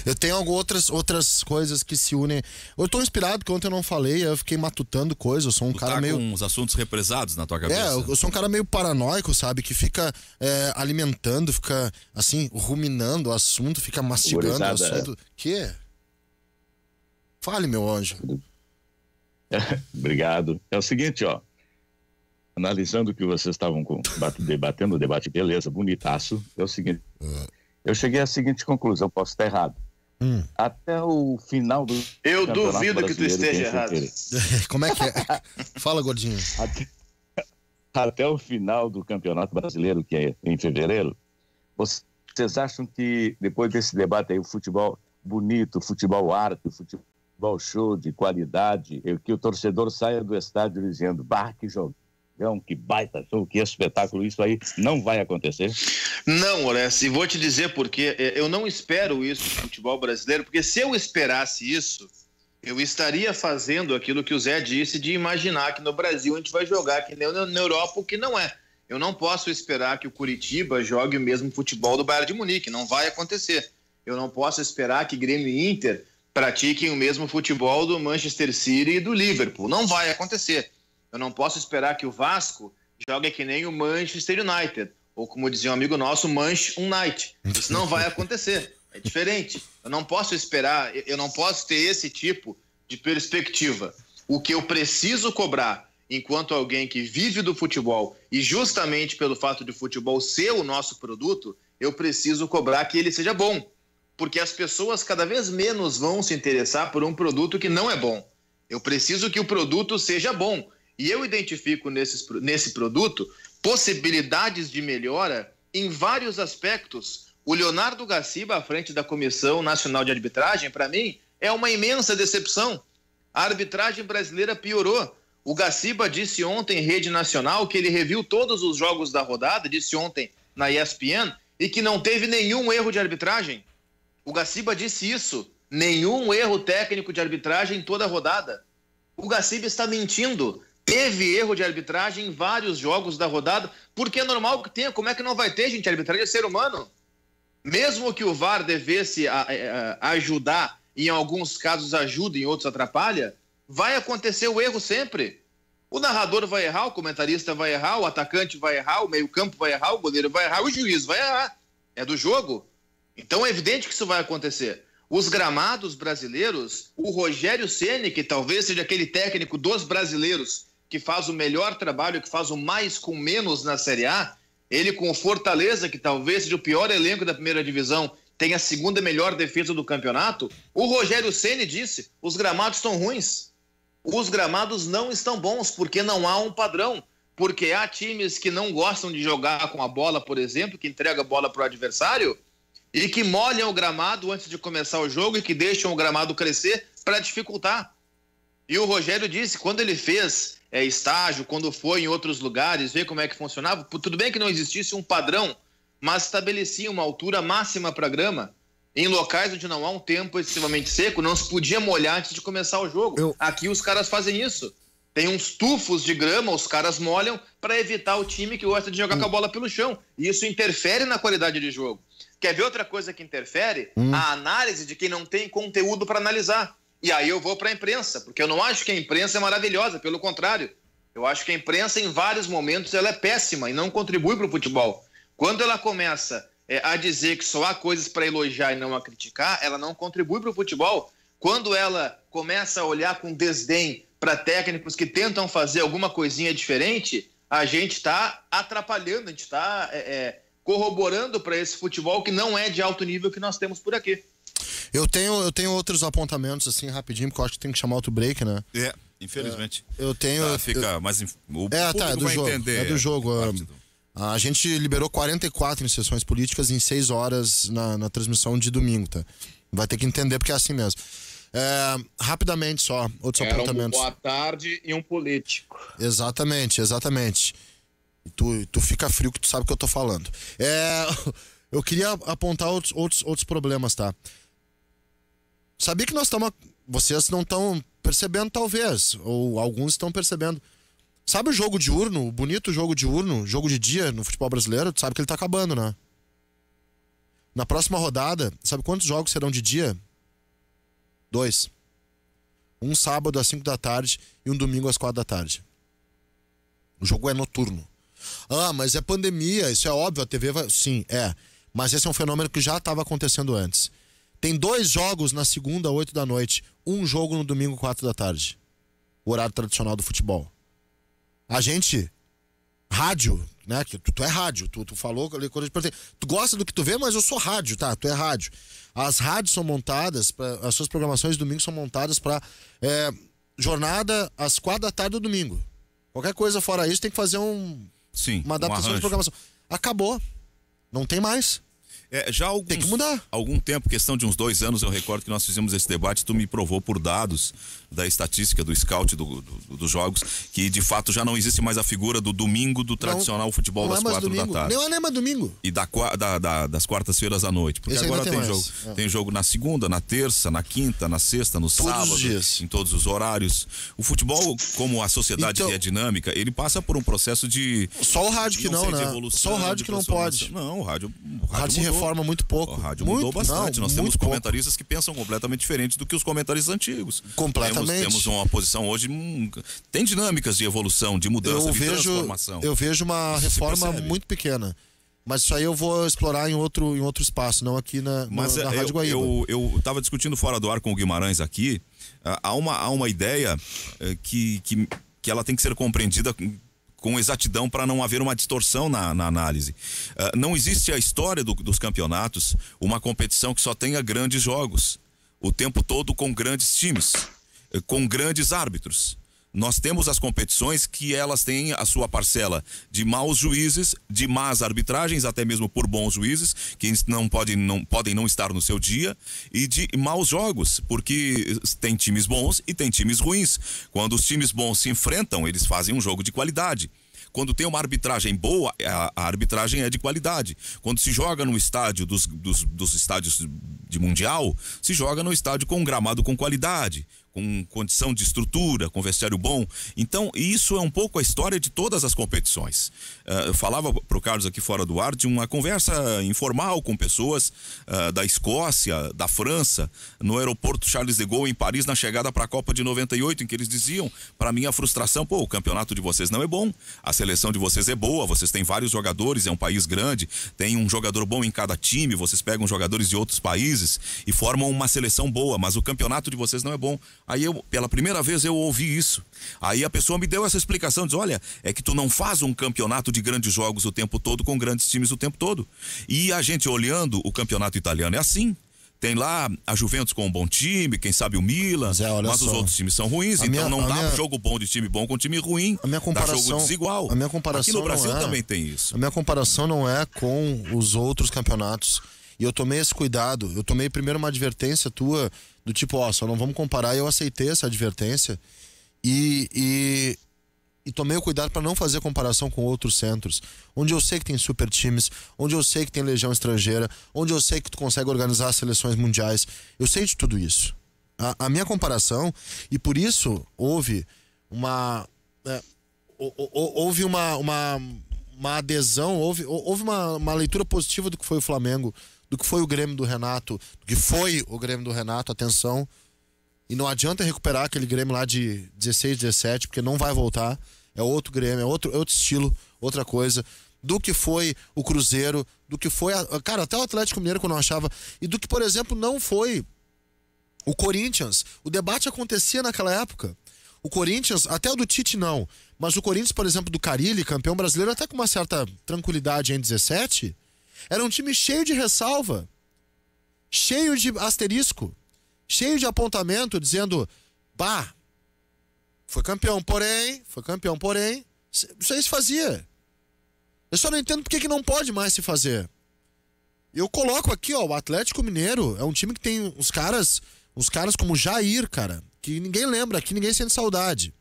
Eu tenho outras coisas que se unem. Eu tô inspirado, porque ontem eu não falei, eu fiquei matutando coisas, eu sou um cara meio... com uns assuntos represados na tua cabeça. Eu sou um cara meio paranoico, sabe? Que fica alimentando, fica assim, ruminando o assunto, fica mastigando o assunto. Que? Fale, meu anjo. Obrigado. É o seguinte, analisando o que vocês estavam debatendo, o debate, beleza, bonitaço, é o seguinte, eu cheguei à seguinte conclusão, posso estar errado. Até o final do... Eu duvido que tu esteja errado. Como é que é? Fala, gordinho. Até o final do Campeonato Brasileiro, que é em fevereiro, vocês acham que depois desse debate aí, o futebol bonito, o futebol arte, o futebol show de qualidade, que o torcedor saia do estádio dizendo, que jogão, que baita show, que espetáculo, isso aí não vai acontecer? Não, Horácio, e vou te dizer por quê. Eu não espero isso no futebol brasileiro, porque se eu esperasse isso, eu estaria fazendo aquilo que o Zé disse de imaginar que no Brasil a gente vai jogar que nem na Europa, o que não é. Eu não posso esperar que o Curitiba jogue o mesmo futebol do Bayern de Munique, não vai acontecer. Eu não posso esperar que Grêmio e Inter pratiquem o mesmo futebol do Manchester City e do Liverpool. Não vai acontecer. Eu não posso esperar que o Vasco jogue que nem o Manchester United, ou como dizia um amigo nosso, Manchester United. Isso não vai acontecer. É diferente. Eu não posso esperar, eu não posso ter esse tipo de perspectiva. O que eu preciso cobrar enquanto alguém que vive do futebol, e justamente pelo fato de futebol ser o nosso produto, eu preciso cobrar que ele seja bom. Porque as pessoas cada vez menos vão se interessar por um produto que não é bom. Eu preciso que o produto seja bom. E eu identifico nesse produto possibilidades de melhora em vários aspectos. O Leonardo Gaciba, à frente da Comissão Nacional de Arbitragem, para mim, é uma imensa decepção. A arbitragem brasileira piorou. O Gaciba disse ontem em rede nacional que ele reviu todos os jogos da rodada, disse ontem na ESPN, e que não teve nenhum erro de arbitragem. O Gaciba disse isso, nenhum erro técnico de arbitragem em toda a rodada. O Gaciba está mentindo. Teve erro de arbitragem em vários jogos da rodada, porque é normal que tenha. Como é que não vai ter, gente? A arbitragem é ser humano. Mesmo que o VAR devesse ajudar, em alguns casos ajuda, em outros atrapalha, vai acontecer o erro sempre. O narrador vai errar, o comentarista vai errar, o atacante vai errar, o meio-campo vai errar, o goleiro vai errar, o juiz vai errar. É do jogo. Então é evidente que isso vai acontecer. Os gramados brasileiros, o Rogério Ceni, que talvez seja aquele técnico dos brasileiros que faz o melhor trabalho, que faz o mais com menos na Série A, ele com o Fortaleza, que talvez seja o pior elenco da primeira divisão, tem a segunda melhor defesa do campeonato, o Rogério Ceni disse, os gramados estão ruins. Os gramados não estão bons, porque não há um padrão. Porque há times que não gostam de jogar com a bola, por exemplo, que entrega a bola para o adversário, e que molham o gramado antes de começar o jogo e que deixam o gramado crescer para dificultar. E o Rogério disse, quando ele fez estágio, quando foi em outros lugares, ver como é que funcionava, tudo bem que não existisse um padrão, mas estabelecia uma altura máxima para a grama. Em locais onde não há um tempo excessivamente seco, não se podia molhar antes de começar o jogo. Aqui os caras fazem isso. Tem uns tufos de grama, os caras molham para evitar o time que gosta de jogar com a bola pelo chão. E isso interfere na qualidade de jogo. Quer ver outra coisa que interfere? A análise de quem não tem conteúdo para analisar. E aí eu vou para a imprensa, porque eu não acho que a imprensa é maravilhosa, pelo contrário. Eu acho que a imprensa, em vários momentos, ela é péssima e não contribui para o futebol. Quando ela começa a dizer que só há coisas para elogiar e não a criticar, ela não contribui para o futebol. Quando ela começa a olhar com desdém para técnicos que tentam fazer alguma coisinha diferente, a gente está atrapalhando, a gente está corroborando para esse futebol que não é de alto nível que nós temos por aqui. Eu tenho outros apontamentos, assim, rapidinho, porque eu acho que tem que chamar outro break, né? Infelizmente. Eu tenho... fica mais... O público é do vai jogo. entender. É do jogo. A gente liberou 44 inserções políticas em 6 horas na transmissão de domingo, tá? Vai ter que entender porque é assim mesmo. Rapidamente só, outros apontamentos. Boa tarde e um político. Exatamente. E tu fica frio que tu sabe o que eu tô falando. Eu queria apontar outros problemas, tá? Sabia que vocês não estão percebendo, talvez, ou alguns estão percebendo. Sabe o jogo diurno, o bonito jogo diurno, jogo de dia no futebol brasileiro? Tu sabe que ele tá acabando, né? Na próxima rodada, sabe quantos jogos serão de dia? 2. Um sábado às 5 da tarde e um domingo às 4 da tarde. O jogo é noturno. Mas é pandemia, isso é óbvio, a TV vai... Sim, é. Mas esse é um fenômeno que já estava acontecendo antes. Tem 2 jogos na segunda, 8 da noite. Um jogo no domingo, 4 da tarde. O horário tradicional do futebol. A gente... Rádio, né? Tu é rádio. Tu falou... Tu gosta do que tu vê, mas eu sou rádio, tá? Tu é rádio. As rádios são montadas... As suas programações de domingo são montadas para jornada às 4 da tarde do domingo. Qualquer coisa fora isso tem que fazer uma adaptação de programação. Acabou. Não tem mais. Tem que mudar. Algum tempo, questão de uns 2 anos, eu recordo que nós fizemos esse debate, tu me provou por dados da estatística, do scout dos jogos, que de fato já não existe mais a figura do domingo do tradicional futebol das 4 da tarde. Não é mais domingo. E das quartas-feiras à noite. Porque esse agora tem jogo. Tem jogo na segunda, na terça, na quinta, na sexta, no sábado, em todos os horários. O futebol, como a sociedade que é dinâmica, ele passa por um processo de... Só o rádio que não, né? Só o rádio que não pode. Não, o rádio se reforma muito pouco. O rádio mudou bastante. Nós temos comentaristas que pensam completamente diferente do que os comentaristas antigos. Completamente. Temos uma posição hoje... Tem dinâmicas de evolução, de mudança, de transformação. Eu vejo uma reforma muito pequena. Mas isso aí eu vou explorar em outro espaço, não aqui na Rádio Guaíba. Eu estava discutindo fora do ar com o Guimarães aqui. Há uma ideia que que ela tem que ser compreendida com exatidão para não haver uma distorção na análise. Não existe a história dos campeonatos uma competição que só tenha grandes jogos, o tempo todo com grandes times, com grandes árbitros. Nós temos as competições que elas têm a sua parcela de maus juízes, de más arbitragens, até mesmo por bons juízes, que não podem não estar no seu dia, e de maus jogos, porque tem times bons e tem times ruins. Quando os times bons se enfrentam, eles fazem um jogo de qualidade. Quando tem uma arbitragem boa, a arbitragem é de qualidade. Quando se joga no estádio dos estádios de mundial, se joga no estádio com um gramado com qualidade, com condição de estrutura, com vestiário bom. Então, isso é um pouco a história de todas as competições. Eu falava pro Carlos aqui fora do ar de uma conversa informal com pessoas da Escócia, da França, no aeroporto Charles de Gaulle em Paris, na chegada para a Copa de 98, em que eles diziam, para mim, a frustração: pô, o campeonato de vocês não é bom, a seleção de vocês é boa, vocês têm vários jogadores, é um país grande, tem um jogador bom em cada time, vocês pegam jogadores de outros países e formam uma seleção boa, mas o campeonato de vocês não é bom. Aí pela primeira vez eu ouvi isso. Aí a pessoa me deu essa explicação, diz: olha, é que tu não faz um campeonato de grandes jogos o tempo todo, com grandes times o tempo todo. E a gente olhando o campeonato italiano é assim. Tem lá a Juventus com um bom time, quem sabe o Milan, mas os outros times são ruins, então não dá jogo bom de time bom com time ruim, dá jogo desigual. A minha comparação aqui no Brasil também tem isso. A minha comparação não é com os outros campeonatos. E eu tomei esse cuidado, eu tomei primeiro uma advertência tua, do tipo, só não vamos comparar, e eu aceitei essa advertência e tomei o cuidado para não fazer comparação com outros centros, onde eu sei que tem super times, onde eu sei que tem legião estrangeira, onde eu sei que tu consegue organizar as seleções mundiais. Eu sei de tudo isso. A minha comparação, e por isso houve uma adesão, houve uma leitura positiva do que foi o Flamengo, do que foi o Grêmio do Renato, atenção. E não adianta recuperar aquele Grêmio lá de 16, 17, porque não vai voltar. É outro Grêmio, é outro estilo, outra coisa. Do que foi o Cruzeiro, do que foi... Cara, até o Atlético Mineiro, quando eu achava... E do que, por exemplo, não foi o Corinthians. O debate acontecia naquela época. O Corinthians, até o do Tite não, mas o Corinthians, por exemplo, do Carille, campeão brasileiro, até com uma certa tranquilidade em 17, era um time cheio de ressalva, cheio de asterisco, cheio de apontamento, dizendo: foi campeão, porém, isso aí se fazia. Eu só não entendo por que não pode mais se fazer. Eu coloco aqui, o Atlético Mineiro é um time que tem uns caras como o Jair, cara, que ninguém lembra, que ninguém sente saudade.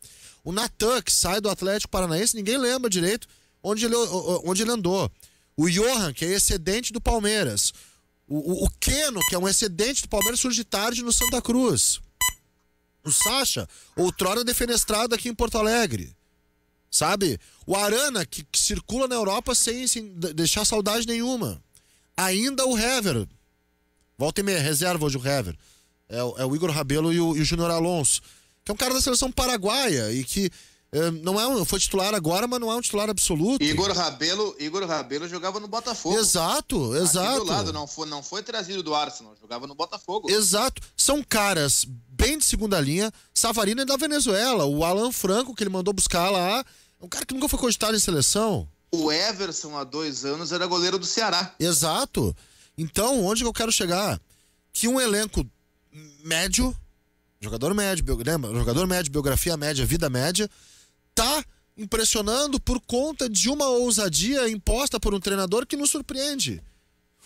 O Natan, que sai do Atlético Paranaense, ninguém lembra direito onde ele andou. O Johan, que é excedente do Palmeiras. O Keno, que é um excedente do Palmeiras, surge tarde no Santa Cruz. O Sacha, outrora defenestrado aqui em Porto Alegre. Sabe? O Arana, que circula na Europa sem deixar saudade nenhuma. Ainda o Hever. Volta e meia, reserva hoje o Hever. É o Igor Rabelo e o Júnior Alonso, que é um cara da seleção paraguaia e que foi titular agora, mas não é um titular absoluto. Igor Rabelo jogava no Botafogo. Exato. Aqui do lado, não foi trazido do Arsenal, jogava no Botafogo. Exato. São caras bem de segunda linha. Savarino é da Venezuela. O Alan Franco, que ele mandou buscar lá, é um cara que nunca foi cogitado em seleção. O Everson, há 2 anos, era goleiro do Ceará. Exato. Então, onde que eu quero chegar? Que um elenco médio, jogador médio, biografia média, vida média, tá impressionando por conta de uma ousadia imposta por um treinador que nos surpreende.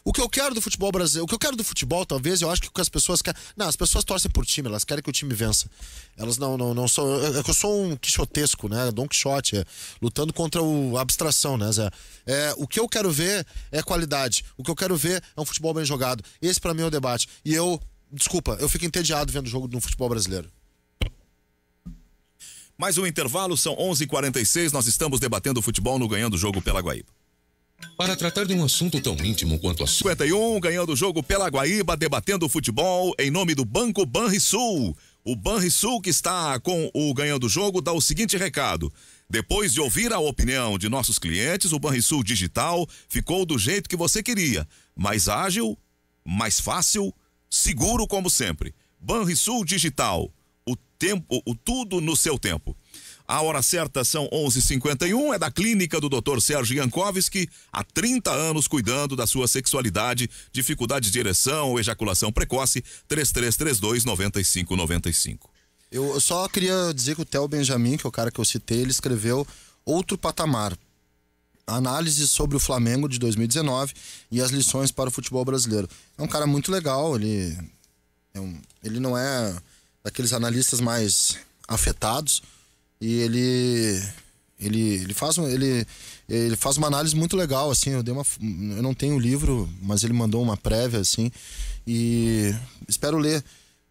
O que eu quero do futebol brasileiro, o que eu quero do futebol, talvez, eu acho que o que as pessoas querem... Não, as pessoas torcem por time, elas querem que o time vença. Elas não são... É que eu sou um quixotesco, né? Dom Quixote, lutando contra a abstração, né, Zé? O que eu quero ver é qualidade. O que eu quero ver é um futebol bem jogado. Esse, pra mim, é o debate. E eu fico entediado vendo o jogo no futebol brasileiro. Mais um intervalo, são 11h46, nós estamos debatendo o futebol no Ganhando o Jogo pela Guaíba. Para tratar de um assunto tão íntimo quanto a 51, Ganhando o Jogo pela Guaíba, debatendo o futebol em nome do Banco Banrisul. O Banrisul, que está com o Ganhando o Jogo, dá o seguinte recado: depois de ouvir a opinião de nossos clientes, o Banrisul Digital ficou do jeito que você queria, mais ágil, mais fácil, seguro como sempre. Banrisul Digital, o tudo no seu tempo. A hora certa são 11h51, é da clínica do Dr. Sérgio Jankowski, há 30 anos cuidando da sua sexualidade, dificuldade de ereção ou ejaculação precoce, 3332-9595. Eu só queria dizer que o Theo Benjamin, que é o cara que eu citei, ele escreveu Outro Patamar. Análise sobre o Flamengo de 2019 e as lições para o futebol brasileiro. É um cara muito legal, ele não é daqueles analistas mais afetados e ele faz uma análise muito legal, assim. Eu não tenho o livro, mas ele mandou uma prévia, assim, e espero ler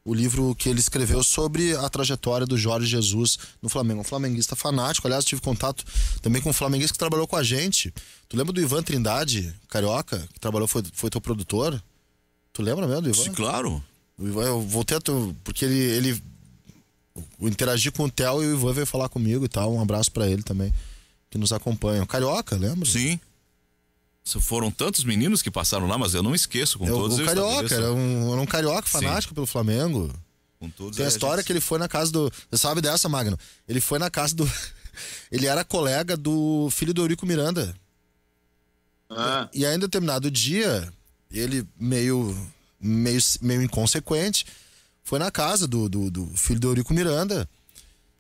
o livro que ele escreveu sobre a trajetória do Jorge Jesus no Flamengo. Um flamenguista fanático. Aliás, tive contato também com um flamenguista que trabalhou com a gente. Tu lembra do Ivan Trindade, carioca, que trabalhou, foi teu produtor? Tu lembra mesmo do Ivan? Sim, claro. O Ivan, eu voltei porque eu interagi com o Theo e o Ivan veio falar comigo e tal. Um abraço pra ele também, que nos acompanha. Carioca, lembra? Sim. Foram tantos meninos que passaram lá, mas eu não esqueço com todos. O carioca, era um carioca fanático, sim, pelo Flamengo. Com todos. Tem a história que ele foi na casa do... Você sabe dessa, Magno? Ele foi na casa do... Ele era colega do filho do Eurico Miranda. E aí, em determinado dia, ele meio inconsequente, foi na casa do filho do Eurico Miranda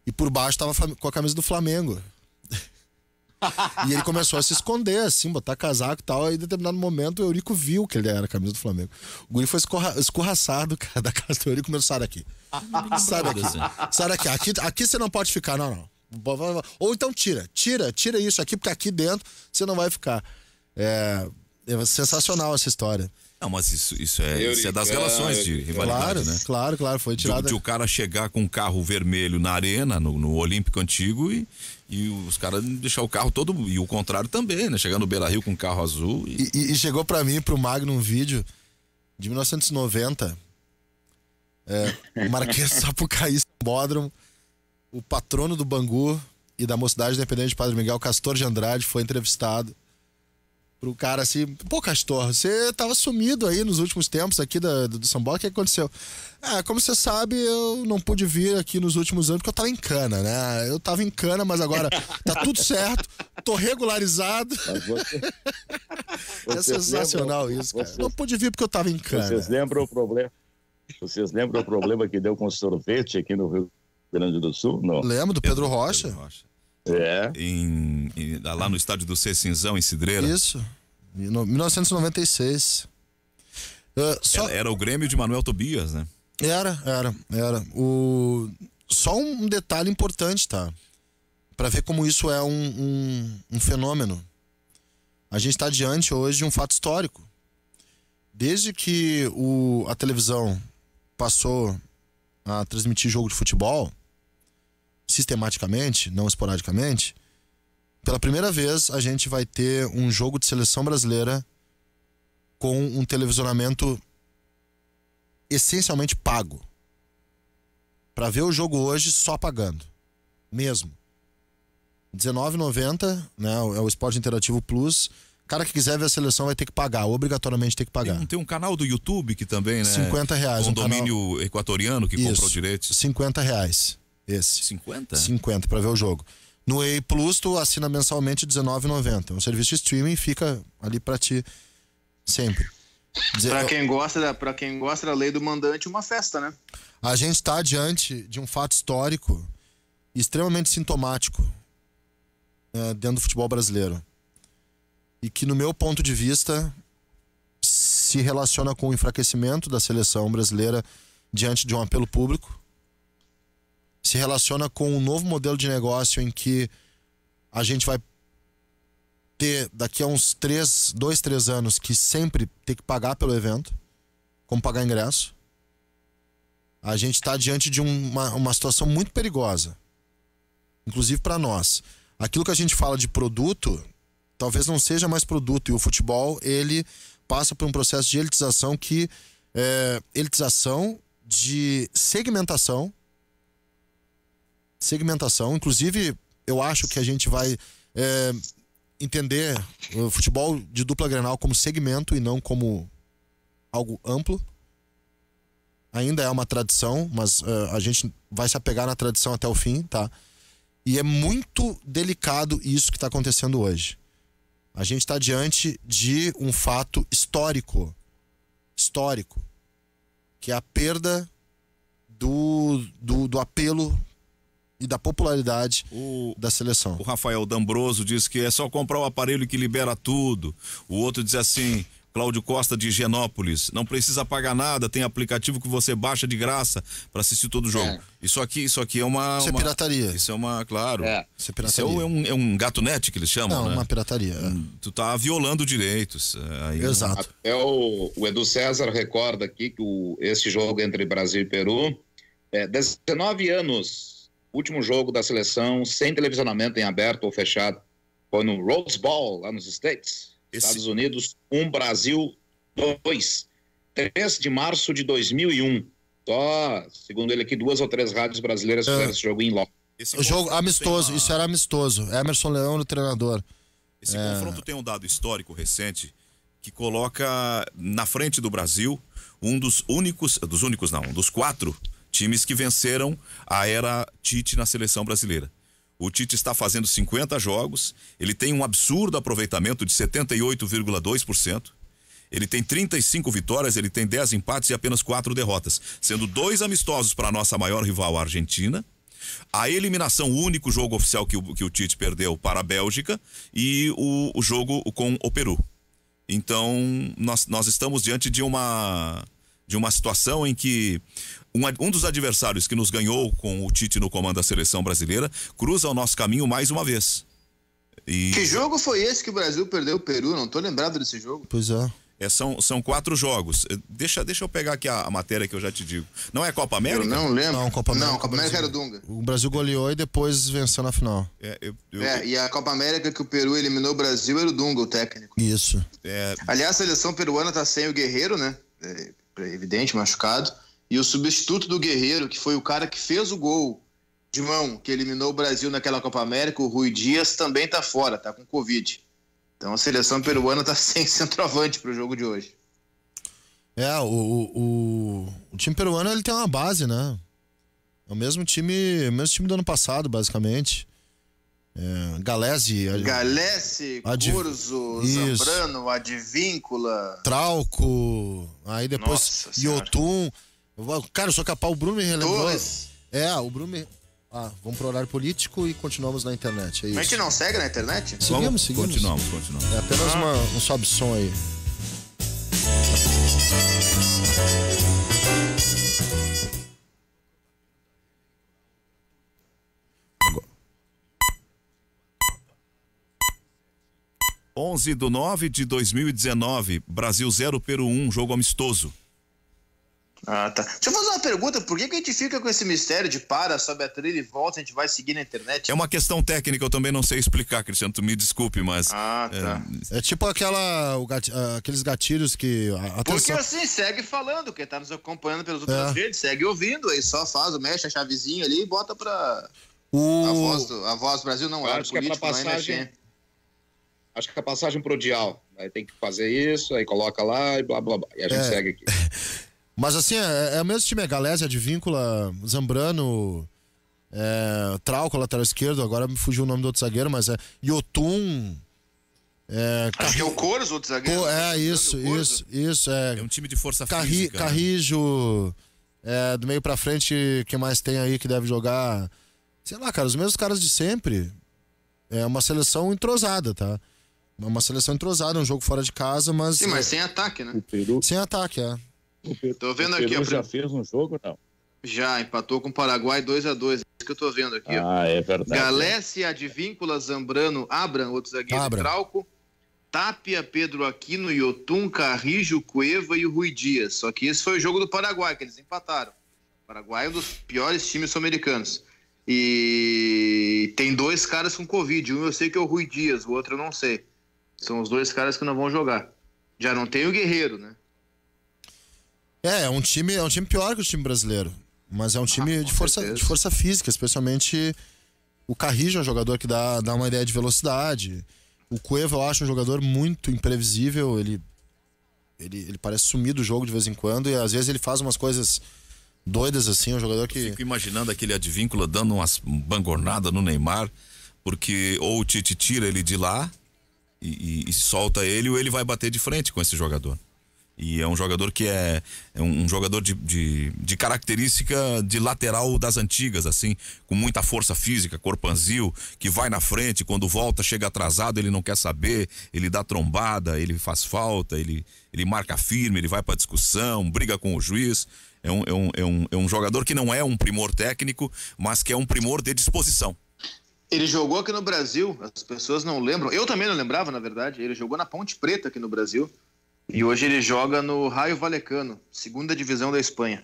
e por baixo tava com a camisa do Flamengo. E ele começou a se esconder, assim, botar casaco e tal. Aí, em determinado momento, o Eurico viu que ele era a camisa do Flamengo. O guri foi escorraçado, cara, da casa do Eurico. Sai daqui. Sai daqui. Aqui você não pode ficar, não. Ou então tira isso aqui, porque aqui dentro você não vai ficar. É sensacional essa história. Não, mas isso é das relações de rivalidade, né? Claro, foi tirado. De o cara chegar com um carro vermelho na arena, no Olímpico Antigo, e os caras deixar o carro todo, e o contrário também, né? Chegar no Beira-Rio com um carro azul. E chegou pra mim, pro Magno, um vídeo de 1990. O Marquês Sapucaí Bódromo, o patrono do Bangu e da Mocidade Independente de Padre Miguel, Castor de Andrade, foi entrevistado. Pro cara assim, pô, Castor, você tava sumido aí nos últimos tempos aqui do São Paulo, o que aconteceu? Como você sabe, eu não pude vir aqui nos últimos anos porque eu tava em cana, né? Eu tava em cana, mas agora tá tudo certo, tô regularizado. É sensacional isso, cara. Não pude vir porque eu tava em cana. Vocês lembram o problema que deu com sorvete aqui no Rio Grande do Sul? Não. Lembro do Pedro Rocha. Lá no estádio do Cecinzão, em Cidreira. Isso, em 1996. Era o Grêmio de Manuel Tobias, né? Era. Só um detalhe importante, tá? Pra ver como isso é um fenômeno. A gente tá diante hoje de um fato histórico. Desde que a televisão passou a transmitir jogo de futebol sistematicamente, não esporadicamente, pela primeira vez a gente vai ter um jogo de seleção brasileira com um televisionamento essencialmente pago. Para ver o jogo hoje só pagando, mesmo. R$19,90, né, é o Esporte Interativo Plus. O cara que quiser ver a seleção vai ter que pagar, obrigatoriamente tem que pagar. Tem um canal do YouTube que também, né? R$50. Um domínio equatoriano que comprou direitos. R$50. Esse. 50? 50 pra ver o jogo. No EA Plus tu assina mensalmente R$19,90. É um serviço de streaming, fica ali pra ti sempre. Pra quem gosta da lei do mandante, uma festa, né? A gente tá diante de um fato histórico extremamente sintomático dentro do futebol brasileiro. E que, no meu ponto de vista, se relaciona com o enfraquecimento da seleção brasileira diante de um apelo público. Se relaciona com um novo modelo de negócio em que a gente vai ter, daqui a uns 2, 3 anos, que sempre ter que pagar pelo evento, como pagar ingresso. A gente está diante de uma situação muito perigosa, inclusive para nós. Aquilo que a gente fala de produto, talvez não seja mais produto, e o futebol, ele passa por um processo de elitização elitização de segmentação, inclusive eu acho que a gente vai entender o futebol de dupla Grenal como segmento e não como algo amplo. Ainda é uma tradição, mas a gente vai se apegar na tradição até o fim, tá? E é muito delicado isso que está acontecendo hoje. A gente está diante de um fato histórico, que é a perda do apelo e da popularidade da seleção. O Rafael D'Ambroso diz que é só comprar o aparelho que libera tudo. O outro diz assim, Cláudio Costa de Higienópolis, não precisa pagar nada, tem aplicativo que você baixa de graça para assistir todo o jogo. Isso aqui é uma... Isso é pirataria. Isso é uma, claro. Isso é pirataria. Isso é um gato net que eles chamam, não, né? Uma pirataria. Tu tá violando direitos. Aí, exato. Até o Edu César recorda aqui que esse jogo entre Brasil e Peru, 19 anos, último jogo da seleção, sem televisionamento em aberto ou fechado, foi no Rose Bowl, lá nos States. Estados Unidos 1, Brasil 2. 3 de março de 2001. Só, segundo ele aqui, 2 ou 3 rádios brasileiras fizeram esse jogo em loco. O jogo amistoso, isso era amistoso. Emerson Leão, o treinador. Esse confronto tem um dado histórico recente que coloca na frente do Brasil um dos 4 times que venceram a era Tite na seleção brasileira. O Tite está fazendo 50 jogos, ele tem um absurdo aproveitamento de 78,2%, ele tem 35 vitórias, ele tem 10 empates e apenas 4 derrotas, sendo 2 amistosos para a nossa maior rival, a Argentina, a eliminação, o único jogo oficial que o Tite perdeu para a Bélgica e o jogo com o Peru. Então, nós estamos diante de uma situação em que um dos adversários que nos ganhou com o Tite no comando da seleção brasileira cruza o nosso caminho mais uma vez. Que jogo foi esse que o Brasil perdeu o Peru? Não tô lembrado desse jogo. Pois é. São 4 jogos. Deixa eu pegar aqui a matéria que eu já te digo. Não é Copa América? Eu não lembro. Não, Copa América era o Dunga. O Brasil goleou e depois venceu na final. E a Copa América que o Peru eliminou o Brasil era o Dunga, o técnico. Isso. Aliás, a seleção peruana tá sem o Guerreiro, né? É evidente, machucado. E o substituto do Guerreiro, que foi o cara que fez o gol de mão, que eliminou o Brasil naquela Copa América, o Rui Dias, também tá fora, tá com Covid. Então a seleção peruana tá sem centroavante pro jogo de hoje. O time peruano, ele tem uma base, né? É o mesmo time do ano passado, basicamente. Galese, Corzo, Zambrano, Advíncula, Trauco, aí depois Yotun. Cara, só capaz, o Bruno me relembrou. Torres. O Bruno me... vamos pro horário político e continuamos na internet. É isso. A gente não segue na internet? Seguimos. Continuamos. É apenas um sobe-som aí. Agora. 11/9/2019, Brasil 0, Peru 1, jogo amistoso. Tá. Deixa eu fazer uma pergunta, por que a gente fica com esse mistério de sobe a trilha e volta, a gente vai seguir na internet? É uma questão técnica, eu também não sei explicar, Cristiano, tu me desculpe, mas... Tá. É tipo aqueles gatilhos que... Porque assim, segue falando, quem tá nos acompanhando pelas outras redes, segue ouvindo, aí só mexe a chavezinha ali e bota pra... A voz do Brasil não é político, não é MFM. Acho que a passagem pro Dial, aí tem que fazer isso, aí coloca lá e blá blá blá, e a gente segue aqui. Mas assim, é o mesmo time, Galese, Advíncula, Zambrano, Trauco, lateral esquerdo, agora me fugiu o nome do outro zagueiro, mas Yotun. Acho que é o Corzo, outro zagueiro. Isso. É um time de força física. Carrijo, do meio pra frente, quem mais tem aí que deve jogar? Sei lá, cara, os mesmos caras de sempre. É uma seleção entrosada, tá? Uma seleção entrosada, um jogo fora de casa, mas... Sim, mas sem ataque, né? O Peru... Sem ataque, Tô vendo aqui, ó. Já fez um jogo, não? Já, empatou com o Paraguai 2-2. É isso que eu tô vendo aqui, ó. É verdade. Galese, Advíncula, Zambrano, Abram, outro zagueiro, Trauco, Tapia, Pedro Aquino, Yotun, Carrijo, Cueva e o Rui Dias. Só que esse foi o jogo do Paraguai, que eles empataram. O Paraguai é um dos piores times sul-americanos. E tem 2 caras com Covid. Um eu sei que é o Rui Dias, o outro eu não sei. São os 2 caras que não vão jogar. Já não tem o Guerreiro, né? É um time pior que o time brasileiro. Mas é um time de força física, especialmente o Carrijo é um jogador que dá uma ideia de velocidade. O Cueva eu acho um jogador muito imprevisível. Ele parece sumir do jogo de vez em quando e às vezes ele faz umas coisas doidas assim, um jogador que... Eu fico imaginando aquele Advíncula dando umas bangornadas no Neymar, porque ou o Tite tira ele de lá e solta ele, ou ele vai bater de frente com esse jogador. E é um jogador que é um jogador de característica de lateral das antigas, assim, com muita força física, corpanzil, que vai na frente, quando volta, chega atrasado, ele não quer saber, ele dá trombada, ele faz falta, ele marca firme, ele vai pra discussão, briga com o juiz. É um jogador que não é um primor técnico, mas que é um primor de disposição. Ele jogou aqui no Brasil, as pessoas não lembram, eu também não lembrava, na verdade, ele jogou na Ponte Preta aqui no Brasil. E hoje ele joga no Raio Vallecano, 2ª divisão da Espanha.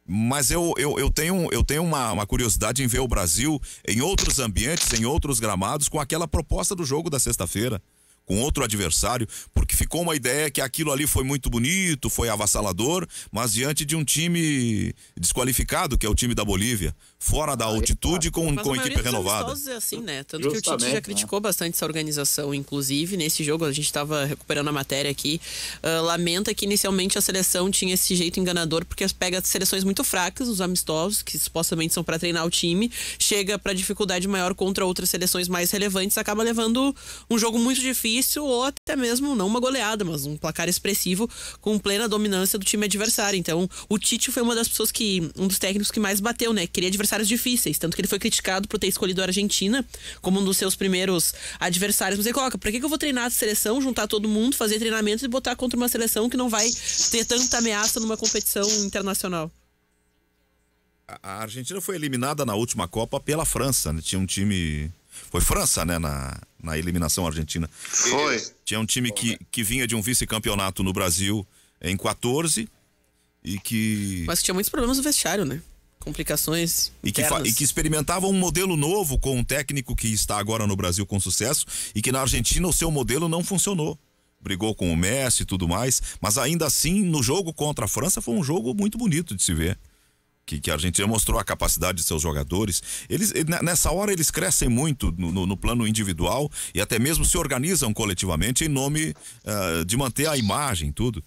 Mas eu tenho uma curiosidade em ver o Brasil em outros ambientes, em outros gramados, com aquela proposta do jogo da sexta-feira, com outro adversário, porque ficou uma ideia que aquilo ali foi muito bonito, foi avassalador, mas diante de um time desqualificado, que é o time da Bolívia, fora da altitude, com equipe renovada. Mas assim, né? Tanto que o Tite já criticou bastante essa organização, inclusive nesse jogo, a gente estava recuperando a matéria aqui, lamenta que inicialmente a seleção tinha esse jeito enganador, porque pega seleções muito fracas, os amistosos, que supostamente são para treinar o time, chega para dificuldade maior contra outras seleções mais relevantes, acaba levando um jogo muito difícil, ou até mesmo não uma goleada, mas um placar expressivo com plena dominância do time adversário. Então o Tite foi uma das pessoas um dos técnicos que mais bateu, né? Queria adversários difíceis, tanto que ele foi criticado por ter escolhido a Argentina como um dos seus primeiros adversários. Mas ele coloca, pra que eu vou treinar a seleção, juntar todo mundo, fazer treinamentos e botar contra uma seleção que não vai ter tanta ameaça numa competição internacional? A Argentina foi eliminada na última Copa pela França, né? Tinha um time... Foi França, né, na eliminação argentina. Foi. Tinha um time que vinha de um vice-campeonato no Brasil em 14 e que... Mas que tinha muitos problemas no vestiário, né? Complicações e que experimentava um modelo novo com um técnico que está agora no Brasil com sucesso e que na Argentina o seu modelo não funcionou. Brigou com o Messi e tudo mais, mas ainda assim, no jogo contra a França, foi um jogo muito bonito de se ver. Que a Argentina mostrou a capacidade de seus jogadores. Nessa hora eles crescem muito no plano individual e até mesmo se organizam coletivamente em nome de manter a imagem, tudo.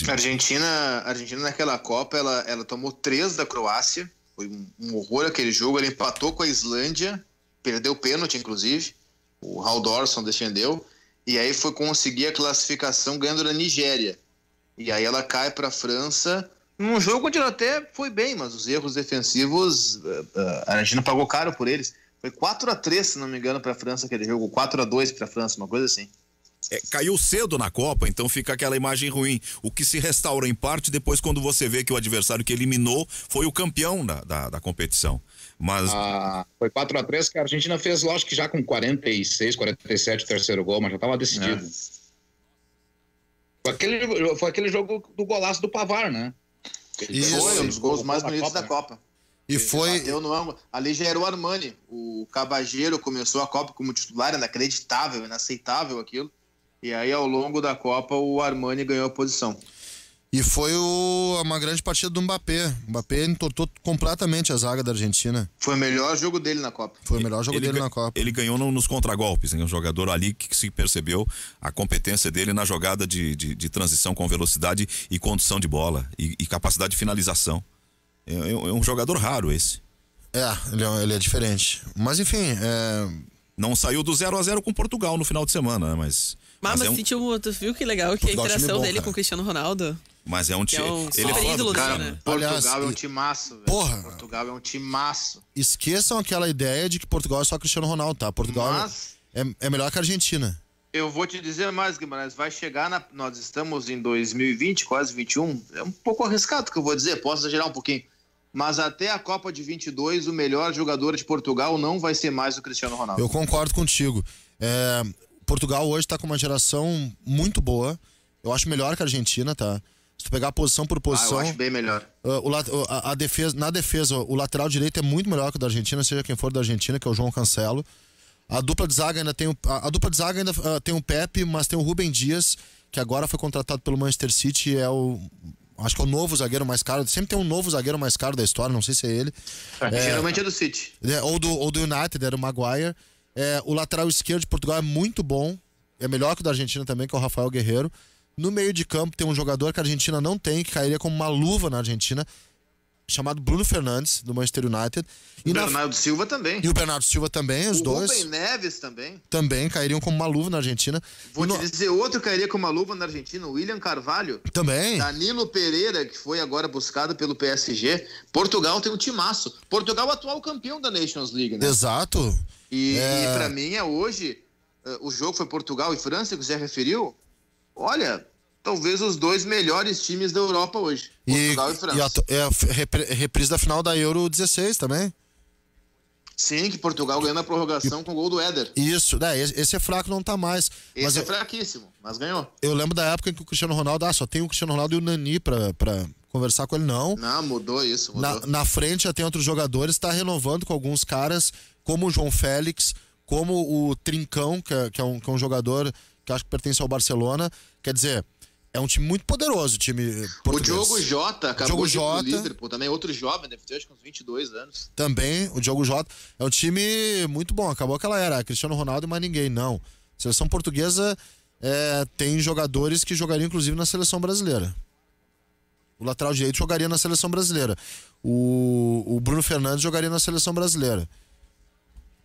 A Argentina naquela Copa, ela tomou 3 da Croácia, foi um horror aquele jogo, ela empatou com a Islândia, perdeu o pênalti inclusive, o Halldórsson defendeu, e aí foi conseguir a classificação ganhando da Nigéria. E aí ela cai para a França, num jogo onde ela até foi bem, mas os erros defensivos, a Argentina pagou caro por eles. Foi 4-3, se não me engano, para a França aquele jogo, 4-2 para a França, uma coisa assim. Caiu cedo na Copa, então fica aquela imagem ruim. O que se restaura em parte depois quando você vê que o adversário que eliminou foi o campeão da competição. Mas... foi 4-3 que a Argentina fez, lógico que já com 46, 47 o terceiro gol, mas já estava decidido. Foi aquele jogo do golaço do Pavar, né? Foi um dos gols mais bonitos da Copa. E foi... Ali já era o Armani. O Cabageiro começou a Copa como titular, inacreditável, inaceitável aquilo. E aí, ao longo da Copa, o Armani ganhou a posição. E foi uma grande partida do Mbappé. O Mbappé entortou completamente a zaga da Argentina. Foi o melhor jogo dele na Copa. Foi o melhor jogo dele na Copa. Ele ganhou nos contragolpes, né? Um jogador ali que se percebeu a competência dele na jogada de transição com velocidade e condução de bola e capacidade de finalização. É um jogador raro esse. Ele é diferente. Mas enfim, não saiu do 0-0 com Portugal no final de semana, né? Mas tu viu que legal que Portugal, a interação dele com o Cristiano Ronaldo? Mas é um time. Ele é ídolo dele, né? Portugal é um timaço, velho. Porra! Portugal é um timaço. Esqueçam aquela ideia de que Portugal é só Cristiano Ronaldo, tá? Portugal é melhor que a Argentina. Eu vou te dizer mais, Guimarães, vai chegar nós estamos em 2020, quase 21. É um pouco arriscado o que eu vou dizer, posso exagerar um pouquinho. Mas até a Copa de 22, o melhor jogador de Portugal não vai ser mais o Cristiano Ronaldo. Eu concordo contigo. Portugal hoje tá com uma geração muito boa. Eu acho melhor que a Argentina, tá? Se tu pegar posição por posição... eu acho bem melhor. Na defesa, o lateral direito é muito melhor que o da Argentina, seja quem for da Argentina, que é o João Cancelo. A dupla de zaga ainda tem tem o Pepe, mas tem o Rubem Dias, que agora foi contratado pelo Manchester City, acho que é o novo zagueiro mais caro. Sempre tem um novo zagueiro mais caro da história, não sei se é ele. Geralmente é do City. Ou do United, era o Maguire. O lateral esquerdo de Portugal é muito bom. É melhor que o da Argentina também, que é o Rafael Guerreiro. No meio de campo tem um jogador que a Argentina não tem, que cairia como uma luva na Argentina, chamado Bruno Fernandes, do Manchester United. E o Bernardo Silva também. E o Bernardo Silva também, os dois. O Rubem Neves também. Também cairiam como uma luva na Argentina. Vou te dizer, outro cairia como uma luva na Argentina, o William Carvalho. Também. Danilo Pereira, que foi agora buscado pelo PSG. Portugal tem um timaço. Portugal atual campeão da Nations League, né? Exato. E pra mim hoje, o jogo foi Portugal e França, que você já referiu. Olha, talvez os dois melhores times da Europa hoje. Portugal e França. E a reprise da final da Euro 16 também. Sim, que Portugal ganhou na prorrogação com o gol do Éder. Isso, esse é fraco, não tá mais. Esse é fraquíssimo, mas ganhou. Eu lembro da época em que o Cristiano Ronaldo, só tem o Cristiano Ronaldo e o Nani pra conversar com ele, não. Não, mudou isso, mudou. Na frente já tem outros jogadores, tá renovando com alguns caras, como o João Félix, como o Trincão, que é um jogador que acho que pertence ao Barcelona. Quer dizer, é um time muito poderoso, o time português. O Diogo Jota acabou de ir pro Jota, Liverpool, também outro jovem, deve ter acho que uns 22 anos. Também, o Diogo Jota. É um time muito bom, acabou aquela era, Cristiano Ronaldo e mais ninguém, não. A seleção portuguesa tem jogadores que jogariam inclusive na seleção brasileira. O lateral direito jogaria na seleção brasileira. O Bruno Fernandes jogaria na seleção brasileira.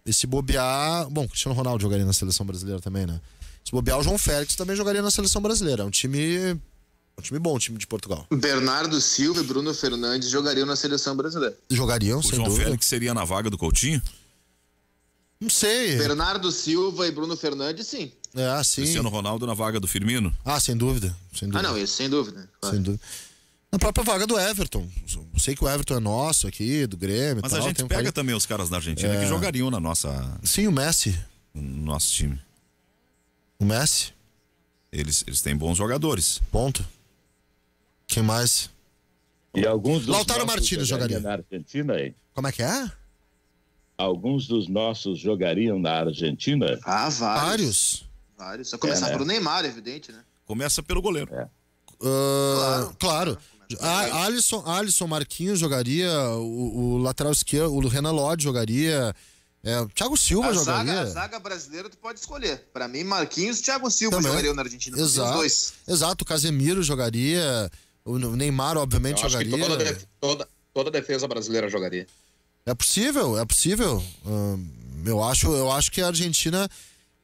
E se bobear... Bom, Cristiano Ronaldo jogaria na seleção brasileira também, né? Se bobear, o João Félix também jogaria na seleção brasileira. É um time bom, um time de Portugal. Bernardo Silva e Bruno Fernandes jogariam na seleção brasileira. Jogariam, sem dúvida. O João Félix seria na vaga do Coutinho? Não sei. Bernardo Silva e Bruno Fernandes, sim. Sim. Cristiano Ronaldo na vaga do Firmino? Sem dúvida. Não, esse sem dúvida. Claro. Sem dúvida. Na própria vaga do Everton. Sei que o Everton é nosso aqui, do Grêmio. Mas a gente pega também os caras da Argentina que jogariam na nossa... Sim, o Messi. No nosso time. O Messi? Eles têm bons jogadores. Ponto. Quem mais? E alguns dos Lautaro Martínez jogaria na Argentina, hein? Como é que é? Alguns dos nossos jogariam na Argentina? Vários. Só começar pelo Neymar, evidente, né? Começa pelo goleiro. Claro. Alisson Marquinhos jogaria, o lateral esquerdo, o Renan Lodge jogaria, Thiago Silva jogaria. A zaga brasileira tu pode escolher. Pra mim, Marquinhos e Thiago Silva também jogariam na Argentina. Exato. Os dois. Exato, o Casemiro jogaria, o Neymar obviamente jogaria. Acho que toda defesa brasileira jogaria. É possível. Eu acho que a Argentina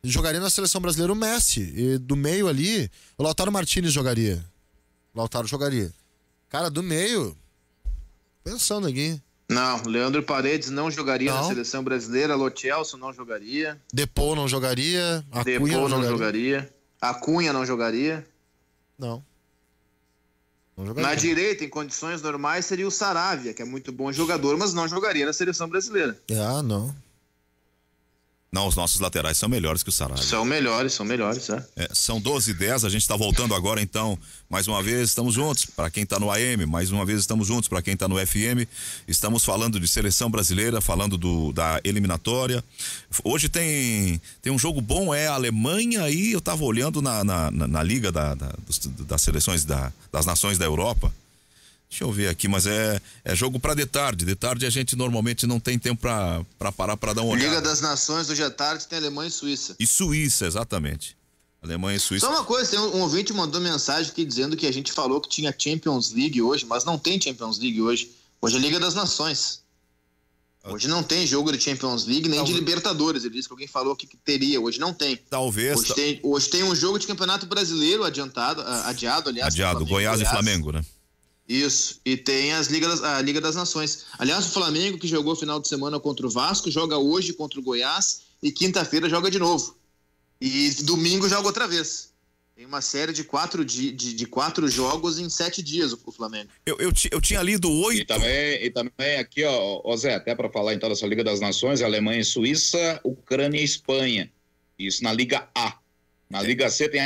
jogaria na seleção brasileira o Messi. E do meio ali, o Lautaro Martínez jogaria. Cara, do meio. Pensando aqui. Não, Leandro Paredes não jogaria na seleção brasileira. Lo Celso não jogaria. Depou não jogaria. Depou não jogaria. Acunha não jogaria. Não. Na direita, em condições normais, seria o Saravia, que é muito bom jogador, mas não jogaria na seleção brasileira. Não. Não, os nossos laterais são melhores que o Saravia. São melhores, são 12h10, a gente está voltando agora, então, mais uma vez, estamos juntos, para quem está no AM, mais uma vez estamos juntos, para quem está no FM, estamos falando de seleção brasileira, falando da eliminatória. Hoje tem um jogo bom, a Alemanha, e eu estava olhando na liga das seleções das nações da Europa. Deixa eu ver aqui, mas é jogo para de tarde. De tarde a gente normalmente não tem tempo para parar para dar uma olhada. Liga das Nações, hoje à tarde tem Alemanha e Suíça. E Suíça, exatamente. Alemanha e Suíça. Só uma coisa, tem um ouvinte mandou mensagem aqui dizendo que a gente falou que tinha Champions League hoje, mas não tem Champions League hoje. Hoje é Liga das Nações. Hoje não tem jogo de Champions League, nem de Libertadores. Ele disse que alguém falou que teria, hoje não tem. Talvez. Hoje tem um jogo de Campeonato Brasileiro adiado, aliás. Adiado, Goiás e Flamengo, né? Isso, e tem a Liga das Nações. Aliás, o Flamengo, que jogou final de semana contra o Vasco, joga hoje contra o Goiás e quinta-feira joga de novo. E domingo joga outra vez. Tem uma série de 4 jogos em 7 dias o Flamengo. Eu tinha lido 8. E também aqui, ó Zé, até para falar então dessa Liga das Nações, Alemanha e Suíça, Ucrânia e Espanha. Isso na Liga A. Na Liga C tem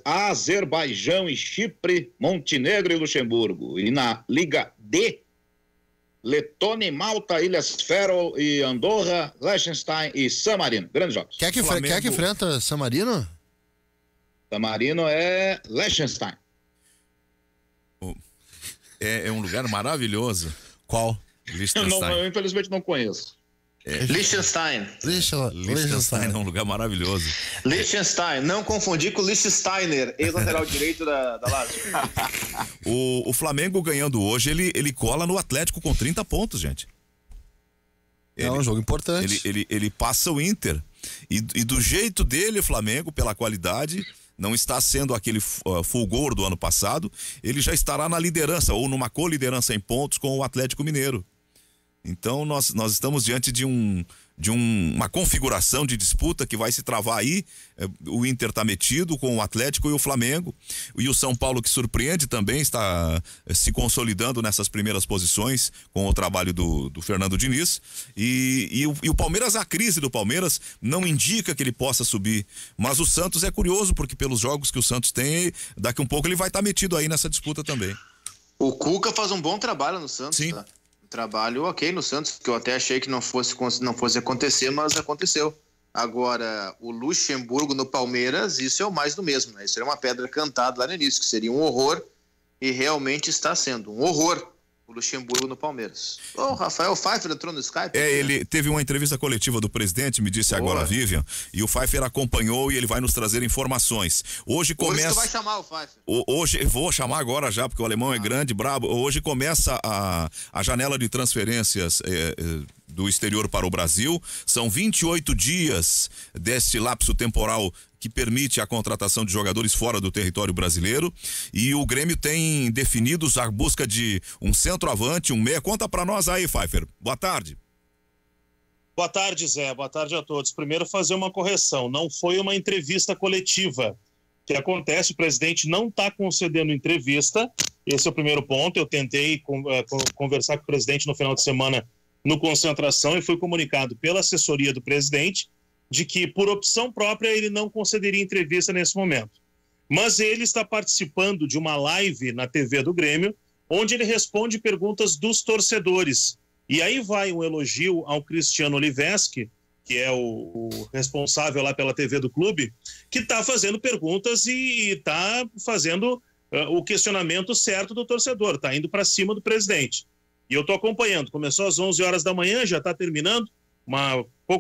Azerbaijão e Chipre, Montenegro e Luxemburgo. E na Liga D, Letônia e Malta, Ilhas Faroe e Andorra, Liechtenstein e San Marino. Grandes jogos. Quer que enfrenta San Marino? San Marino é Liechtenstein. É um lugar maravilhoso. Qual? Eu infelizmente não conheço. Liechtenstein. Liechtenstein é um lugar maravilhoso. Liechtenstein, não confundir com o Liechtensteiner, ex-lateral direito da Lazio. O Flamengo ganhando hoje, ele cola no Atlético com 30 pontos, gente. É um jogo importante. Ele passa o Inter. E do jeito dele, o Flamengo, pela qualidade, não está sendo aquele fulgor do ano passado, ele já estará na liderança, ou numa coliderança em pontos com o Atlético Mineiro. Então nós estamos diante de uma configuração de disputa que vai se travar aí. O Inter está metido com o Atlético e o Flamengo, e o São Paulo, que surpreende, também está se consolidando nessas primeiras posições com o trabalho do Fernando Diniz, e o Palmeiras, a crise do Palmeiras não indica que ele possa subir, mas o Santos é curioso, porque pelos jogos que o Santos tem, daqui um pouco ele vai estar metido aí nessa disputa também. O Cuca faz um bom trabalho no Santos. Sim. Tá? Trabalho ok no Santos, que eu até achei que não fosse acontecer, mas aconteceu. Agora, o Luxemburgo no Palmeiras, isso é o mais do mesmo, né? Isso era uma pedra cantada lá no início, que seria um horror, e realmente está sendo um horror o Luxemburgo no Palmeiras. O Rafael Pfeiffer entrou no Skype. Ele teve uma entrevista coletiva do presidente, me disse agora a Vivian, e o Pfeiffer acompanhou e ele vai nos trazer informações. Hoje começa... Hoje tu vai chamar o Pfeiffer. Hoje, vou chamar agora já, porque o alemão é grande, brabo. Hoje começa a janela de transferências do exterior para o Brasil. São 28 dias deste lapso temporal que permite a contratação de jogadores fora do território brasileiro, e o Grêmio tem definidos a busca de um centroavante, um meia. Conta pra nós aí, Pfeiffer. Boa tarde. Boa tarde, Zé. Boa tarde a todos. Primeiro, fazer uma correção. Não foi uma entrevista coletiva. O que acontece, o presidente não está concedendo entrevista. Esse é o primeiro ponto. Eu tentei conversar com o presidente no final de semana no Concentração e fui comunicado pela assessoria do presidente de que, por opção própria, ele não concederia entrevista nesse momento. Mas ele está participando de uma live na TV do Grêmio, onde ele responde perguntas dos torcedores. E aí vai um elogio ao Cristiano Oliveski, que é o responsável lá pela TV do clube, que está fazendo perguntas e está fazendo o questionamento certo do torcedor, está indo para cima do presidente. E eu estou acompanhando. Começou às 11 horas da manhã, já está terminando.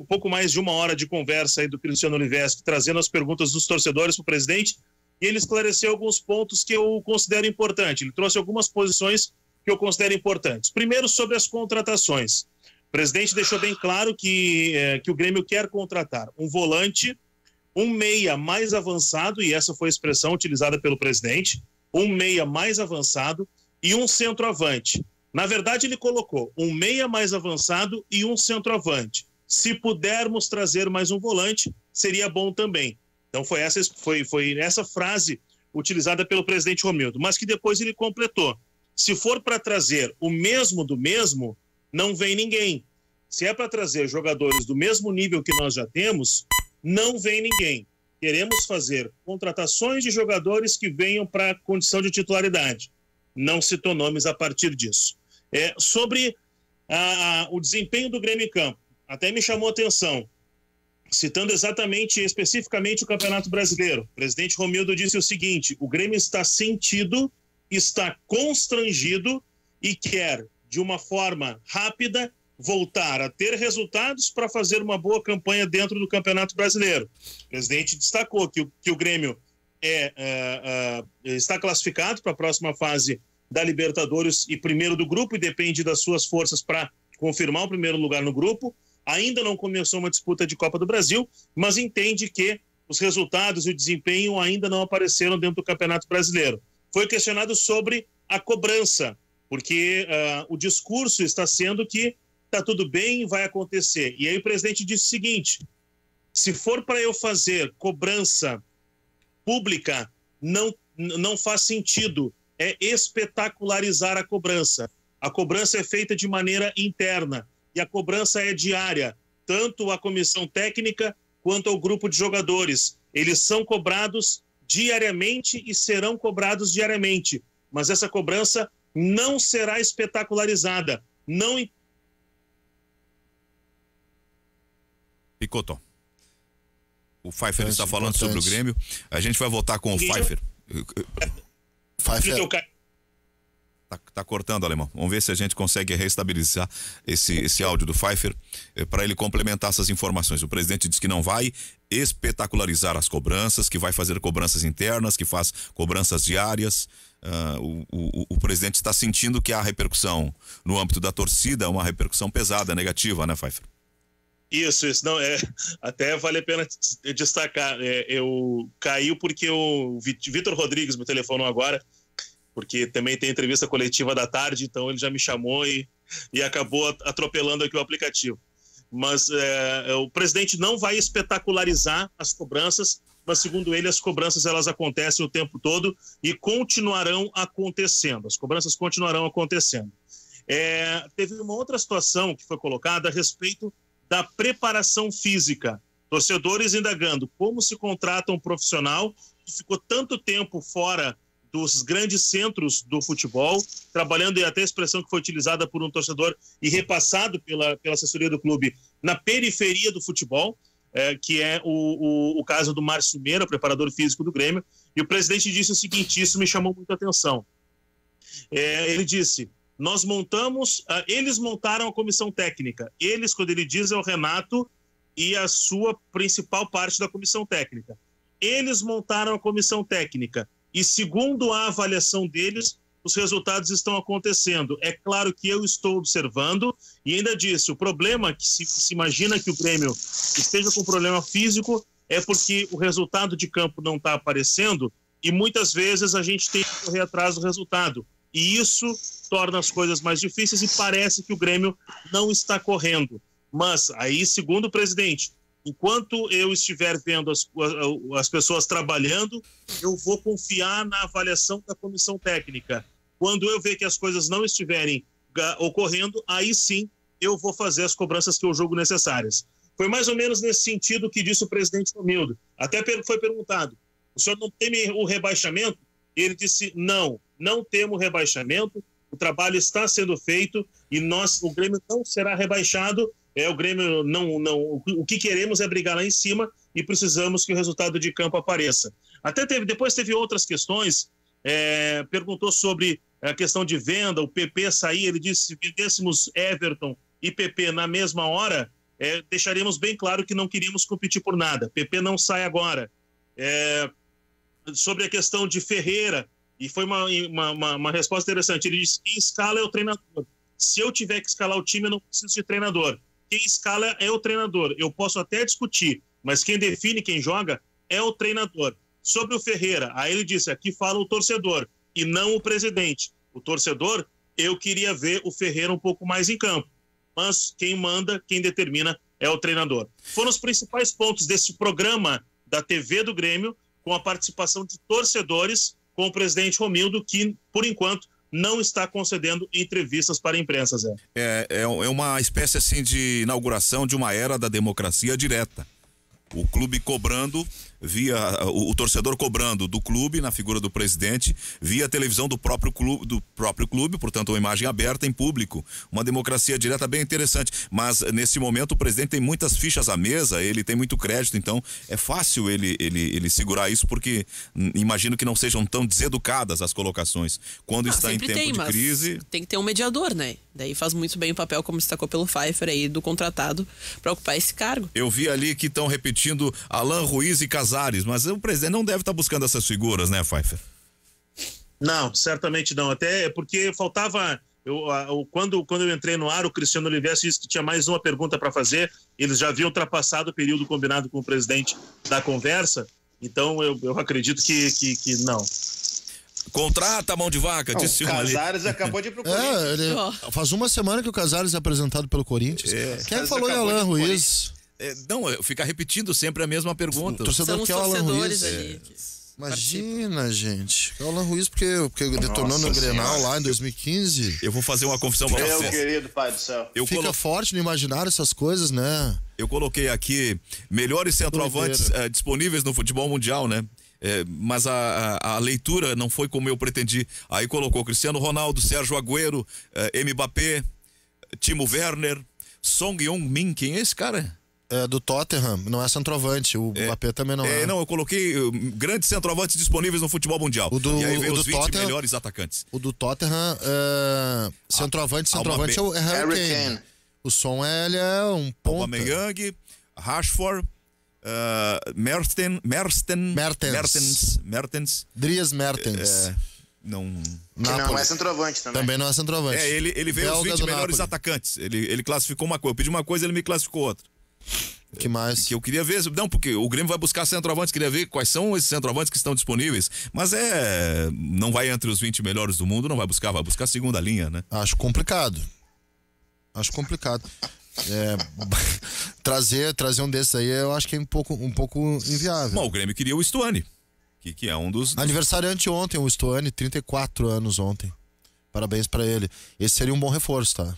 Pouco mais de uma hora de conversa aí do Cristiano Oliveski, trazendo as perguntas dos torcedores para o presidente, e ele esclareceu alguns pontos que eu considero importantes. Ele trouxe algumas posições que eu considero importantes. Primeiro, sobre as contratações. O presidente deixou bem claro que o Grêmio quer contratar um volante, um meia mais avançado, e essa foi a expressão utilizada pelo presidente, um meia mais avançado e um centroavante. Na verdade, ele colocou um meia mais avançado e um centroavante. Se pudermos trazer mais um volante, seria bom também. Então foi essa frase utilizada pelo presidente Romildo, mas que depois ele completou. Se for para trazer o mesmo do mesmo, não vem ninguém. Se é para trazer jogadores do mesmo nível que nós já temos, não vem ninguém. Queremos fazer contratações de jogadores que venham para a condição de titularidade. Não citou nomes a partir disso. Sobre o desempenho do Grêmio em campo, até me chamou a atenção, citando especificamente o Campeonato Brasileiro. O presidente Romildo disse o seguinte: o Grêmio está sentido, está constrangido e quer, de uma forma rápida, voltar a ter resultados para fazer uma boa campanha dentro do Campeonato Brasileiro. O presidente destacou que o Grêmio está classificado para a próxima fase da Libertadores e primeiro do grupo, e depende das suas forças para confirmar o primeiro lugar no grupo. Ainda não começou uma disputa de Copa do Brasil, mas entende que os resultados e o desempenho ainda não apareceram dentro do Campeonato Brasileiro. Foi questionado sobre a cobrança, porque o discurso está sendo que está tudo bem, vai acontecer. E aí o presidente disse o seguinte: se for para eu fazer cobrança pública, não faz sentido. É espetacularizar a cobrança. A cobrança é feita de maneira interna e a cobrança é diária, tanto a comissão técnica quanto ao grupo de jogadores. Eles são cobrados diariamente e serão cobrados diariamente, mas essa cobrança não será espetacularizada. Não. Picoton. O Pfeiffer está falando sobre o Grêmio. A gente vai voltar com o Pfeiffer. Tá cortando, Alemão. Vamos ver se a gente consegue reestabilizar esse áudio do Pfeiffer para ele complementar essas informações. O presidente disse que não vai espetacularizar as cobranças, que vai fazer cobranças internas, que faz cobranças diárias. O presidente está sentindo que há repercussão no âmbito da torcida, uma repercussão pesada, negativa, né, Pfeiffer? Isso, não até vale a pena destacar. Eu caiu porque o Vitor Rodrigues me telefonou agora, porque também tem entrevista coletiva da tarde, então ele já me chamou e acabou atropelando aqui o aplicativo. Mas o presidente não vai espetacularizar as cobranças, mas segundo ele as cobranças elas acontecem o tempo todo e continuarão acontecendo. As cobranças continuarão acontecendo. Teve uma outra situação que foi colocada a respeito da preparação física. Torcedores indagando como se contrata um profissional que ficou tanto tempo fora dos grandes centros do futebol, trabalhando, e até a expressão que foi utilizada por um torcedor e repassado pela assessoria do clube, na periferia do futebol, que é o caso do Márcio Meira, preparador físico do Grêmio, e o presidente disse o seguinte, isso me chamou muita atenção. Ele disse, eles montaram a comissão técnica. Eles, quando ele diz, é o Renato e a sua principal parte da comissão técnica. Eles montaram a comissão técnica e, segundo a avaliação deles, os resultados estão acontecendo. É claro que eu estou observando e ainda disse, o problema que se imagina que o Grêmio esteja com problema físico é porque o resultado de campo não está aparecendo e muitas vezes a gente tem que correr atrás do resultado. E isso torna as coisas mais difíceis e parece que o Grêmio não está correndo. Mas aí, segundo o presidente, enquanto eu estiver vendo as pessoas trabalhando, eu vou confiar na avaliação da comissão técnica. Quando eu ver que as coisas não estiverem ocorrendo, aí sim eu vou fazer as cobranças que eu julgo necessárias. Foi mais ou menos nesse sentido que disse o presidente Romildo. Até foi perguntado, o senhor não teme o rebaixamento? Ele disse, não temo rebaixamento, o trabalho está sendo feito e o Grêmio não será rebaixado. O Grêmio o que queremos é brigar lá em cima e precisamos que o resultado de campo apareça. Depois teve outras questões, perguntou sobre a questão de venda, o PP sair, ele disse, se vendêssemos Everton e PP na mesma hora, deixaríamos bem claro que não queríamos competir por nada. PP não sai agora. Sobre a questão de Ferreira, e foi uma resposta interessante, ele disse, quem escala é o treinador. Se eu tiver que escalar o time, eu não preciso de treinador. Quem escala é o treinador. Eu posso até discutir, mas quem define quem joga é o treinador. Sobre o Ferreira, aí ele disse, aqui fala o torcedor e não o presidente. O torcedor, eu queria ver o Ferreira um pouco mais em campo, mas quem manda, quem determina é o treinador. Foram os principais pontos desse programa da TV do Grêmio, com a participação de torcedores, com o presidente Romildo, que, por enquanto, não está concedendo entrevistas para a imprensa, Zé. É uma espécie assim de inauguração de uma era da democracia direta. O clube cobrando o torcedor cobrando do clube na figura do presidente, via televisão do próprio clube, portanto uma imagem aberta em público, uma democracia direta bem interessante, mas nesse momento o presidente tem muitas fichas à mesa, ele tem muito crédito, então é fácil ele segurar isso, porque imagino que não sejam tão deseducadas as colocações quando está em tempo de crise. Tem que ter um mediador, né? Daí faz muito bem o papel, como destacou pelo Pfeiffer aí, do contratado para ocupar esse cargo. Eu vi ali que estão repetindo Alan Ruiz e Casares, mas o presidente não deve estar buscando essas figuras, né, Pfeiffer? Não, certamente não. Até porque faltava. Quando eu entrei no ar, o Cristiano Oliveira disse que tinha mais uma pergunta para fazer. Eles já haviam ultrapassado o período combinado com o presidente da conversa. Então eu acredito que não. Contrata a mão de vaca, disse o Casares acabou de ir pro Corinthians. Faz uma semana que o Casares é apresentado pelo Corinthians. Quem falou em Alan Ruiz? Fica repetindo sempre a mesma pergunta. O torcedor quer o Alan Ruiz. Imagina, gente. O Alan Ruiz, porque detonou no Grenal lá em 2015. Eu vou fazer uma confissão pra você. Meu querido pai do céu. Fica forte no imaginário essas coisas, né? Eu coloquei aqui melhores centroavantes disponíveis no futebol mundial, né? Mas a leitura não foi como eu pretendi. Aí colocou Cristiano Ronaldo, Sérgio Agüero, Mbappé, Timo Werner, Song Heung-min. Quem é esse cara? É do Tottenham, não é centroavante. O Mbappé também não é. Não, eu coloquei grandes centroavantes disponíveis no futebol mundial. E aí veio o os do 20 Tottenham, melhores atacantes. O do Tottenham, centroavante é o Harry Kane. O som ele é um ponta. Aubameyang, Rashford, Mertens. Dries Mertens. Não é centroavante também. Também não é centroavante. Ele veio os 20 melhores atacantes. Ele classificou uma coisa. Eu pedi uma coisa, ele me classificou outra. Que mais? Que eu queria ver. Não, porque o Grêmio vai buscar centroavantes, queria ver quais são esses centroavantes que estão disponíveis. Mas não vai entre os 20 melhores do mundo, não vai buscar a segunda linha, né? Acho complicado. Trazer um desses aí eu acho que é um pouco inviável. Bom, o Grêmio queria o Stuani, que é um dos... Aniversariante ontem, o Stuani, 34 anos ontem. Parabéns pra ele. Esse seria um bom reforço, tá?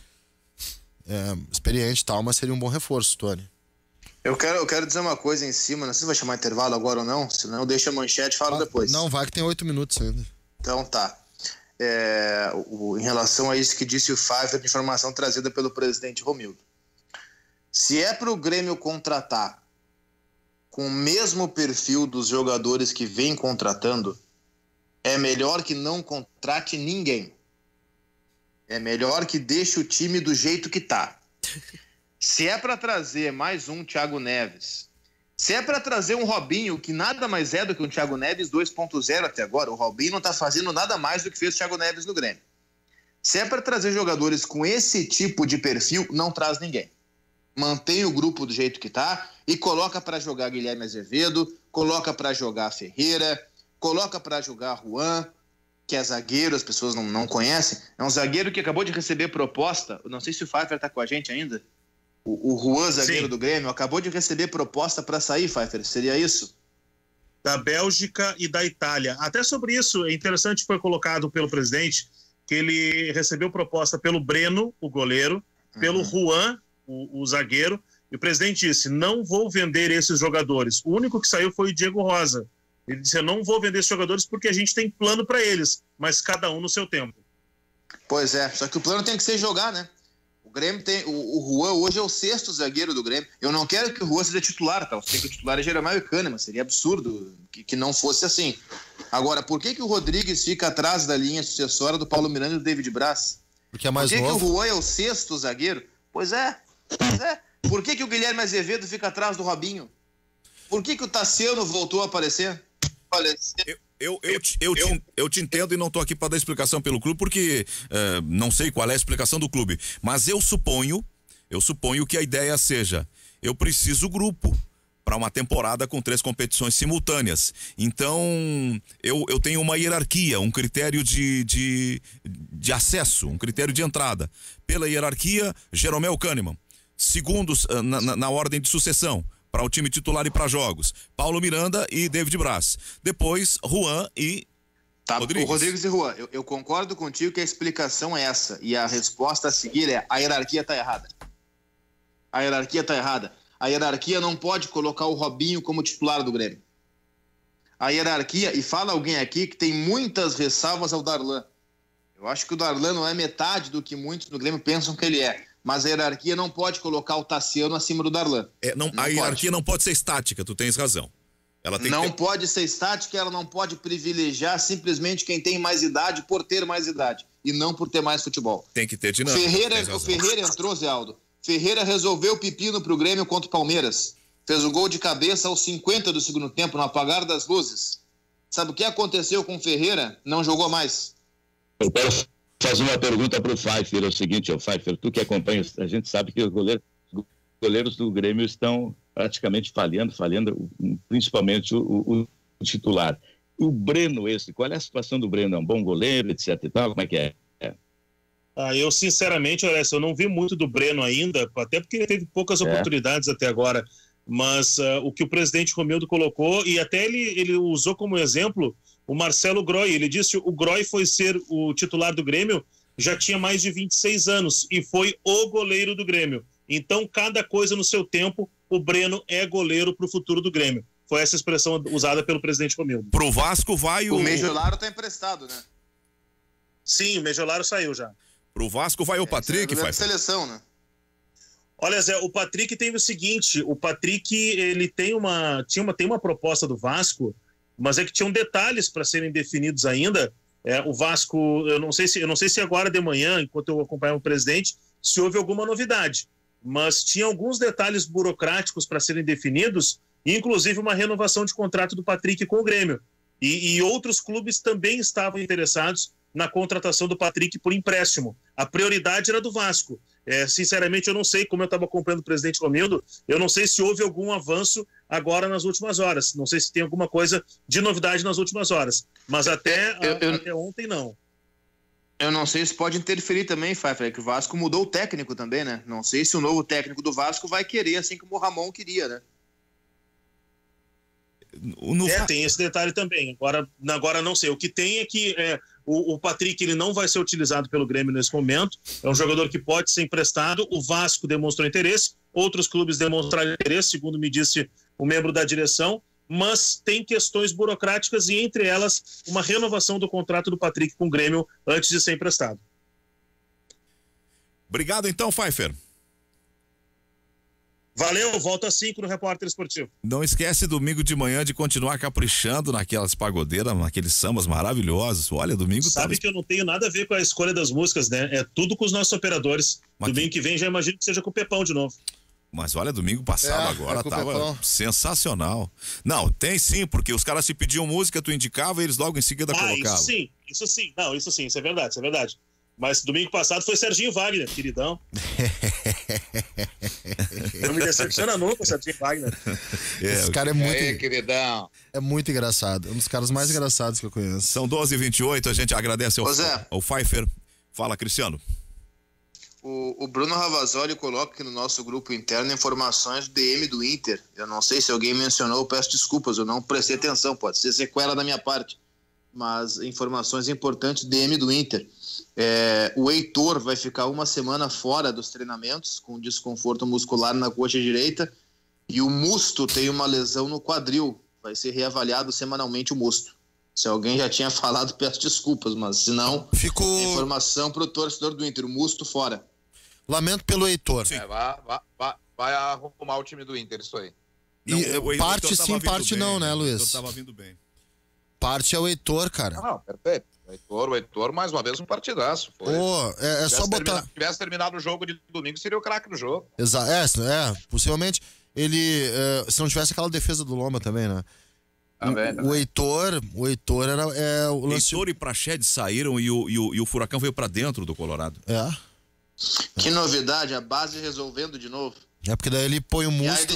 Experiente e tal, mas seria um bom reforço, Stuani. Eu quero dizer uma coisa em cima, não sei se vai chamar intervalo agora ou não, senão eu deixo a manchete e falo depois. Não, vai que tem 8 minutos ainda. Então tá. Em relação a isso que disse o Pfeiffer, de informação trazida pelo presidente Romildo. Se é para o Grêmio contratar com o mesmo perfil dos jogadores que vem contratando, é melhor que não contrate ninguém. É melhor que deixe o time do jeito que tá. Se é para trazer mais um Thiago Neves, se é para trazer um Robinho, que nada mais é do que um Thiago Neves 2.0 até agora, o Robinho não está fazendo nada mais do que fez o Thiago Neves no Grêmio. Se é para trazer jogadores com esse tipo de perfil, não traz ninguém. Mantém o grupo do jeito que tá e coloca para jogar Guilherme Azevedo, coloca para jogar Ferreira, coloca para jogar Juan, que é zagueiro, as pessoas não conhecem. É um zagueiro que acabou de receber proposta, não sei se o Pfeiffer está com a gente ainda. O Juan, zagueiro do Grêmio, acabou de receber proposta para sair, Pfeiffer, seria isso? Da Bélgica e da Itália. Até sobre isso, é interessante que foi colocado pelo presidente que ele recebeu proposta pelo Breno, o goleiro, pelo Juan, o zagueiro, e o presidente disse, não vou vender esses jogadores. O único que saiu foi o Diego Rosa. Ele disse, eu não vou vender esses jogadores porque a gente tem plano para eles, mas cada um no seu tempo. Pois é, só que o plano tem que ser jogar, né? O Grêmio tem. O Juan hoje é o 6º zagueiro do Grêmio. Eu não quero que o Juan seja titular, tá? Eu sei que o titular é Jeremiah Kahneman, seria absurdo que não fosse assim. Agora, por que o Rodrigues fica atrás da linha sucessória do Paulo Miranda e do David Braz? Porque é mais novo. Por que o Juan é o 6º zagueiro? Pois é. Por que o Guilherme Azevedo fica atrás do Robinho? Por que o Tassiano voltou a aparecer? Eu te entendo e não tô aqui para dar explicação pelo clube porque não sei qual é a explicação do clube, mas eu suponho que a ideia seja, eu preciso grupo para uma temporada com 3 competições simultâneas, então eu tenho uma hierarquia, um critério de acesso, um critério de entrada. Pela hierarquia, Jeromel Kahneman, segundos na ordem de sucessão para o time titular e para jogos, Paulo Miranda e David Braz. Depois, Juan e Rodrigues. O Rodrigues e Juan. Eu concordo contigo que a explicação é essa. E a resposta a seguir é, a hierarquia está errada. A hierarquia está errada. A hierarquia não pode colocar o Robinho como titular do Grêmio. A hierarquia, e fala alguém aqui que tem muitas ressalvas ao Darlan. Eu acho que o Darlan não é metade do que muitos no Grêmio pensam que ele é. Mas a hierarquia não pode colocar o Tassiano acima do Darlan. A hierarquia não pode ser estática, tu tens razão. Ela tem pode ser estática, ela não pode privilegiar simplesmente quem tem mais idade por ter mais idade. E não por ter mais futebol. Tem que ter dinâmica. O Ferreira entrou, Zé Aldo. Ferreira resolveu o pepino pro Grêmio contra o Palmeiras. Fez um gol de cabeça aos 50 do segundo tempo, no apagar das luzes. Sabe o que aconteceu com o Ferreira? Não jogou mais. Eu quero fazer uma pergunta para o Pfeiffer, é o seguinte, Pfeiffer, tu que acompanha, a gente sabe que os goleiros do Grêmio estão praticamente falhando, principalmente o titular. O Breno qual é a situação do Breno? É um bom goleiro, etc e tal, como é que é? Eu sinceramente, eu não vi muito do Breno ainda, até porque ele teve poucas oportunidades até agora, mas o que o presidente Romildo colocou, e até ele usou como exemplo o Marcelo Groy. Ele disse que o Groy foi ser o titular do Grêmio, já tinha mais de 26 anos e foi o goleiro do Grêmio. Então, cada coisa no seu tempo, o Breno é goleiro para o futuro do Grêmio. Foi essa expressão usada pelo presidente Romildo. Pro Vasco vai o Mejolaro tá emprestado, né? Sim, o Mejolaro saiu já. Pro Vasco vai o Patrick, faz seleção, né? Olha, Zé, o Patrick tem o seguinte, o Patrick, ele tem uma proposta do Vasco, mas é que tinham detalhes para serem definidos ainda. O Vasco, eu não sei se agora de manhã, enquanto eu acompanhava o presidente, se houve alguma novidade, mas tinha alguns detalhes burocráticos para serem definidos, inclusive uma renovação de contrato do Patrick com o Grêmio. E outros clubes também estavam interessados na contratação do Patrick por empréstimo. A prioridade era do Vasco. Sinceramente, eu não sei, como eu estava acompanhando o presidente Romildo, eu não sei se houve algum avanço agora nas últimas horas. Não sei se tem alguma coisa de novidade nas últimas horas. Mas até ontem, não. Eu não sei se pode interferir também, Pfeiffer, que o Vasco mudou o técnico também, né? Não sei se o novo técnico do Vasco vai querer, assim como o Ramon queria, né? Tem esse detalhe também. Agora não sei. O que tem é que o Patrick ele não vai ser utilizado pelo Grêmio nesse momento. É um jogador que pode ser emprestado. O Vasco demonstrou interesse, outros clubes demonstraram interesse, segundo me disse o membro da direção, mas tem questões burocráticas e entre elas uma renovação do contrato do Patrick com o Grêmio antes de ser emprestado. Obrigado então, Pfeiffer. Valeu, volta às 5 no Repórter Esportivo. Não esquece domingo de manhã de continuar caprichando naquelas pagodeiras, naqueles sambas maravilhosos. Olha, domingo... Sabe que eu não tenho nada a ver com a escolha das músicas, né? É tudo com os nossos operadores. Mas domingo que vem já imagino que seja com o Pepão de novo. Mas olha, domingo passado agora tava sensacional. Não, tem sim, porque os caras te pediam música, tu indicava e eles logo em seguida colocavam. Isso sim. Não, isso sim, isso é verdade. Mas domingo passado foi Serginho Wagner, queridão. Não me decepciona nunca, Serginho Wagner. Esse cara é muito... queridão. É muito engraçado. É um dos caras mais engraçados que eu conheço. São 12h28, a gente agradece ao Pfeiffer. Fala, Cristiano. O Bruno Ravazoli coloca aqui no nosso grupo interno informações do DM do Inter. Eu não sei se alguém mencionou, eu peço desculpas, eu não prestei atenção, pode ser sequela da minha parte. Mas informações importantes do DM do Inter. O Heitor vai ficar uma semana fora dos treinamentos, com desconforto muscular na coxa direita, e o Musto tem uma lesão no quadril. Vai ser reavaliado semanalmente o Musto. Se alguém já tinha falado, peço desculpas, mas se não, informação para o torcedor do Inter, o Musto fora. Lamento pelo Heitor. Vai arrumar o time do Inter, isso aí. Parte sim, parte não, né, Luiz? O Heitor tava vindo bem. Parte é o Heitor, cara. Não, perfeito. O Heitor, mais uma vez, um partidaço. É só botar... Se tivesse terminado o jogo de domingo, seria o craque do jogo. Exato, possivelmente ele... se não tivesse aquela defesa do Lomba também, né? O Heitor era o lance... Heitor e Praxedes saíram e o Furacão veio pra dentro do Colorado. Que novidade, a base resolvendo de novo. Porque daí ele põe o Musto.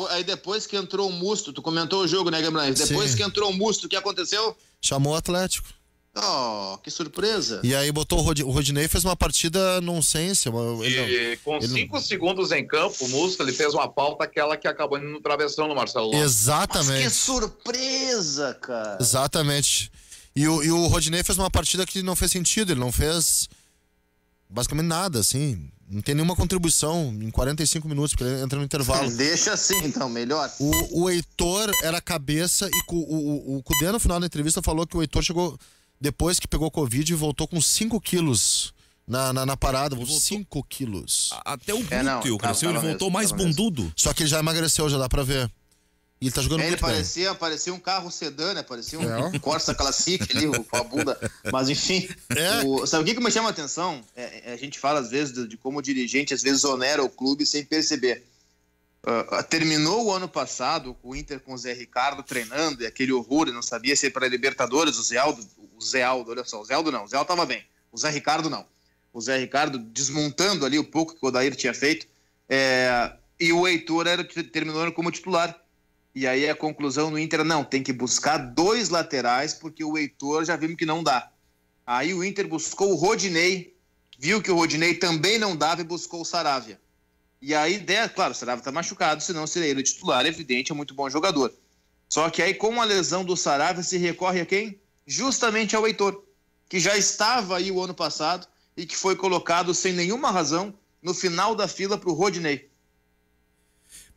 Aí depois que entrou o Musto, tu comentou o jogo, né, Gabriel? Depois que entrou o Musto, o que aconteceu? Chamou o Atlético. Oh, que surpresa. E aí botou o Rodinei, fez uma partida nonsense. Com 5 segundos em campo, o Musto, ele fez uma falta, aquela que acabou indo no travessão no Marcelo. Exatamente. Mas que surpresa, cara. Exatamente. E o Rodinei fez uma partida que não fez sentido, ele não fez basicamente nada, assim. Não tem nenhuma contribuição em 45 minutos, porque ele entra no intervalo. Deixa assim, então, melhor. O Heitor era cabeça e o Cudê no final da entrevista falou que o Heitor chegou depois que pegou Covid e voltou com 5 quilos na parada. 5 quilos. Até o glúteo cresceu, ele voltou mais bundudo. Só que ele já emagreceu, já dá pra ver. E ele tá jogando muito bem. Parecia um carro sedã, né? Parecia um Corsa Classic ali, com a bunda. Mas enfim, sabe o que me chama a atenção? A gente fala às vezes de como o dirigente às vezes onera o clube sem perceber. Terminou o ano passado o Inter com o Zé Ricardo treinando, e aquele horror, eu não sabia se para Libertadores, o Zé Aldo, olha só, o Zé Aldo não, o Zé Aldo tava bem, o Zé Ricardo não. O Zé Ricardo desmontando ali o pouco que o Odair tinha feito, e o Heitor terminou como titular. E aí a conclusão no Inter, não, tem que buscar 2 laterais, porque o Heitor já vimos que não dá. Aí o Inter buscou o Rodinei, viu que o Rodinei também não dava e buscou o Saravia. E aí, claro, o Saravia tá machucado, senão seria ele o titular, evidente, é muito bom jogador. Só que aí, com a lesão do Saravia, se recorre a quem? Justamente ao Heitor, que já estava aí o ano passado e que foi colocado sem nenhuma razão no final da fila para o Rodinei.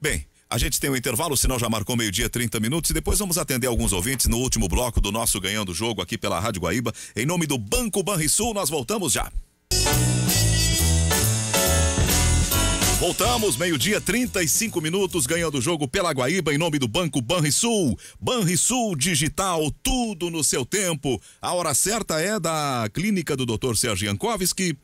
Bem, a gente tem um intervalo, o sinal já marcou 12h30 e depois vamos atender alguns ouvintes no último bloco do nosso Ganhando o Jogo aqui pela Rádio Guaíba. Em nome do Banco Banrisul, nós voltamos já. Voltamos, 12:35, ganhando o jogo pela Guaíba em nome do Banco Banrisul. Banrisul Digital, tudo no seu tempo. A hora certa é da clínica do Dr. Sérgio Jankowski.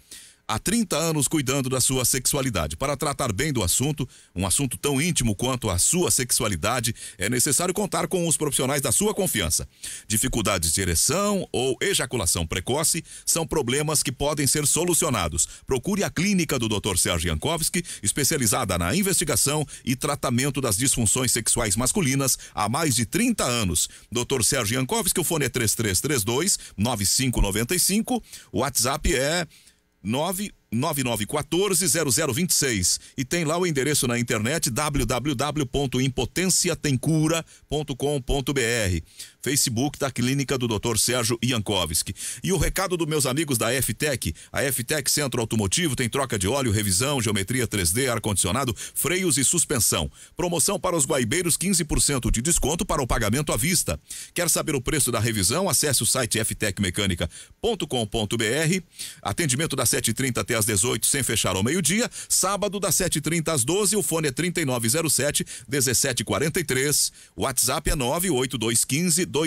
Há 30 anos cuidando da sua sexualidade. Para tratar bem do assunto, um assunto tão íntimo quanto a sua sexualidade, é necessário contar com os profissionais da sua confiança. Dificuldades de ereção ou ejaculação precoce são problemas que podem ser solucionados. Procure a clínica do Dr. Sérgio Jankowski, especializada na investigação e tratamento das disfunções sexuais masculinas há mais de 30 anos. Dr. Sérgio Jankowski, o fone é 3332-9595, o WhatsApp é 99914-0026 e tem lá o endereço na internet www.impotenciatemcura.com.br. Facebook da clínica do Dr. Sérgio Jankowski. E o recado dos meus amigos da FTEC. A FTEC Centro Automotivo tem troca de óleo, revisão, geometria 3D, ar-condicionado, freios e suspensão. Promoção para os guaibeiros, 15% de desconto para o pagamento à vista. Quer saber o preço da revisão? Acesse o site ftecmecânica.com.br. Atendimento das 7h30 até às 18, sem fechar ao meio-dia. Sábado das 7h30 às 12, o fone é 3907-1743. O WhatsApp é 98215-2996.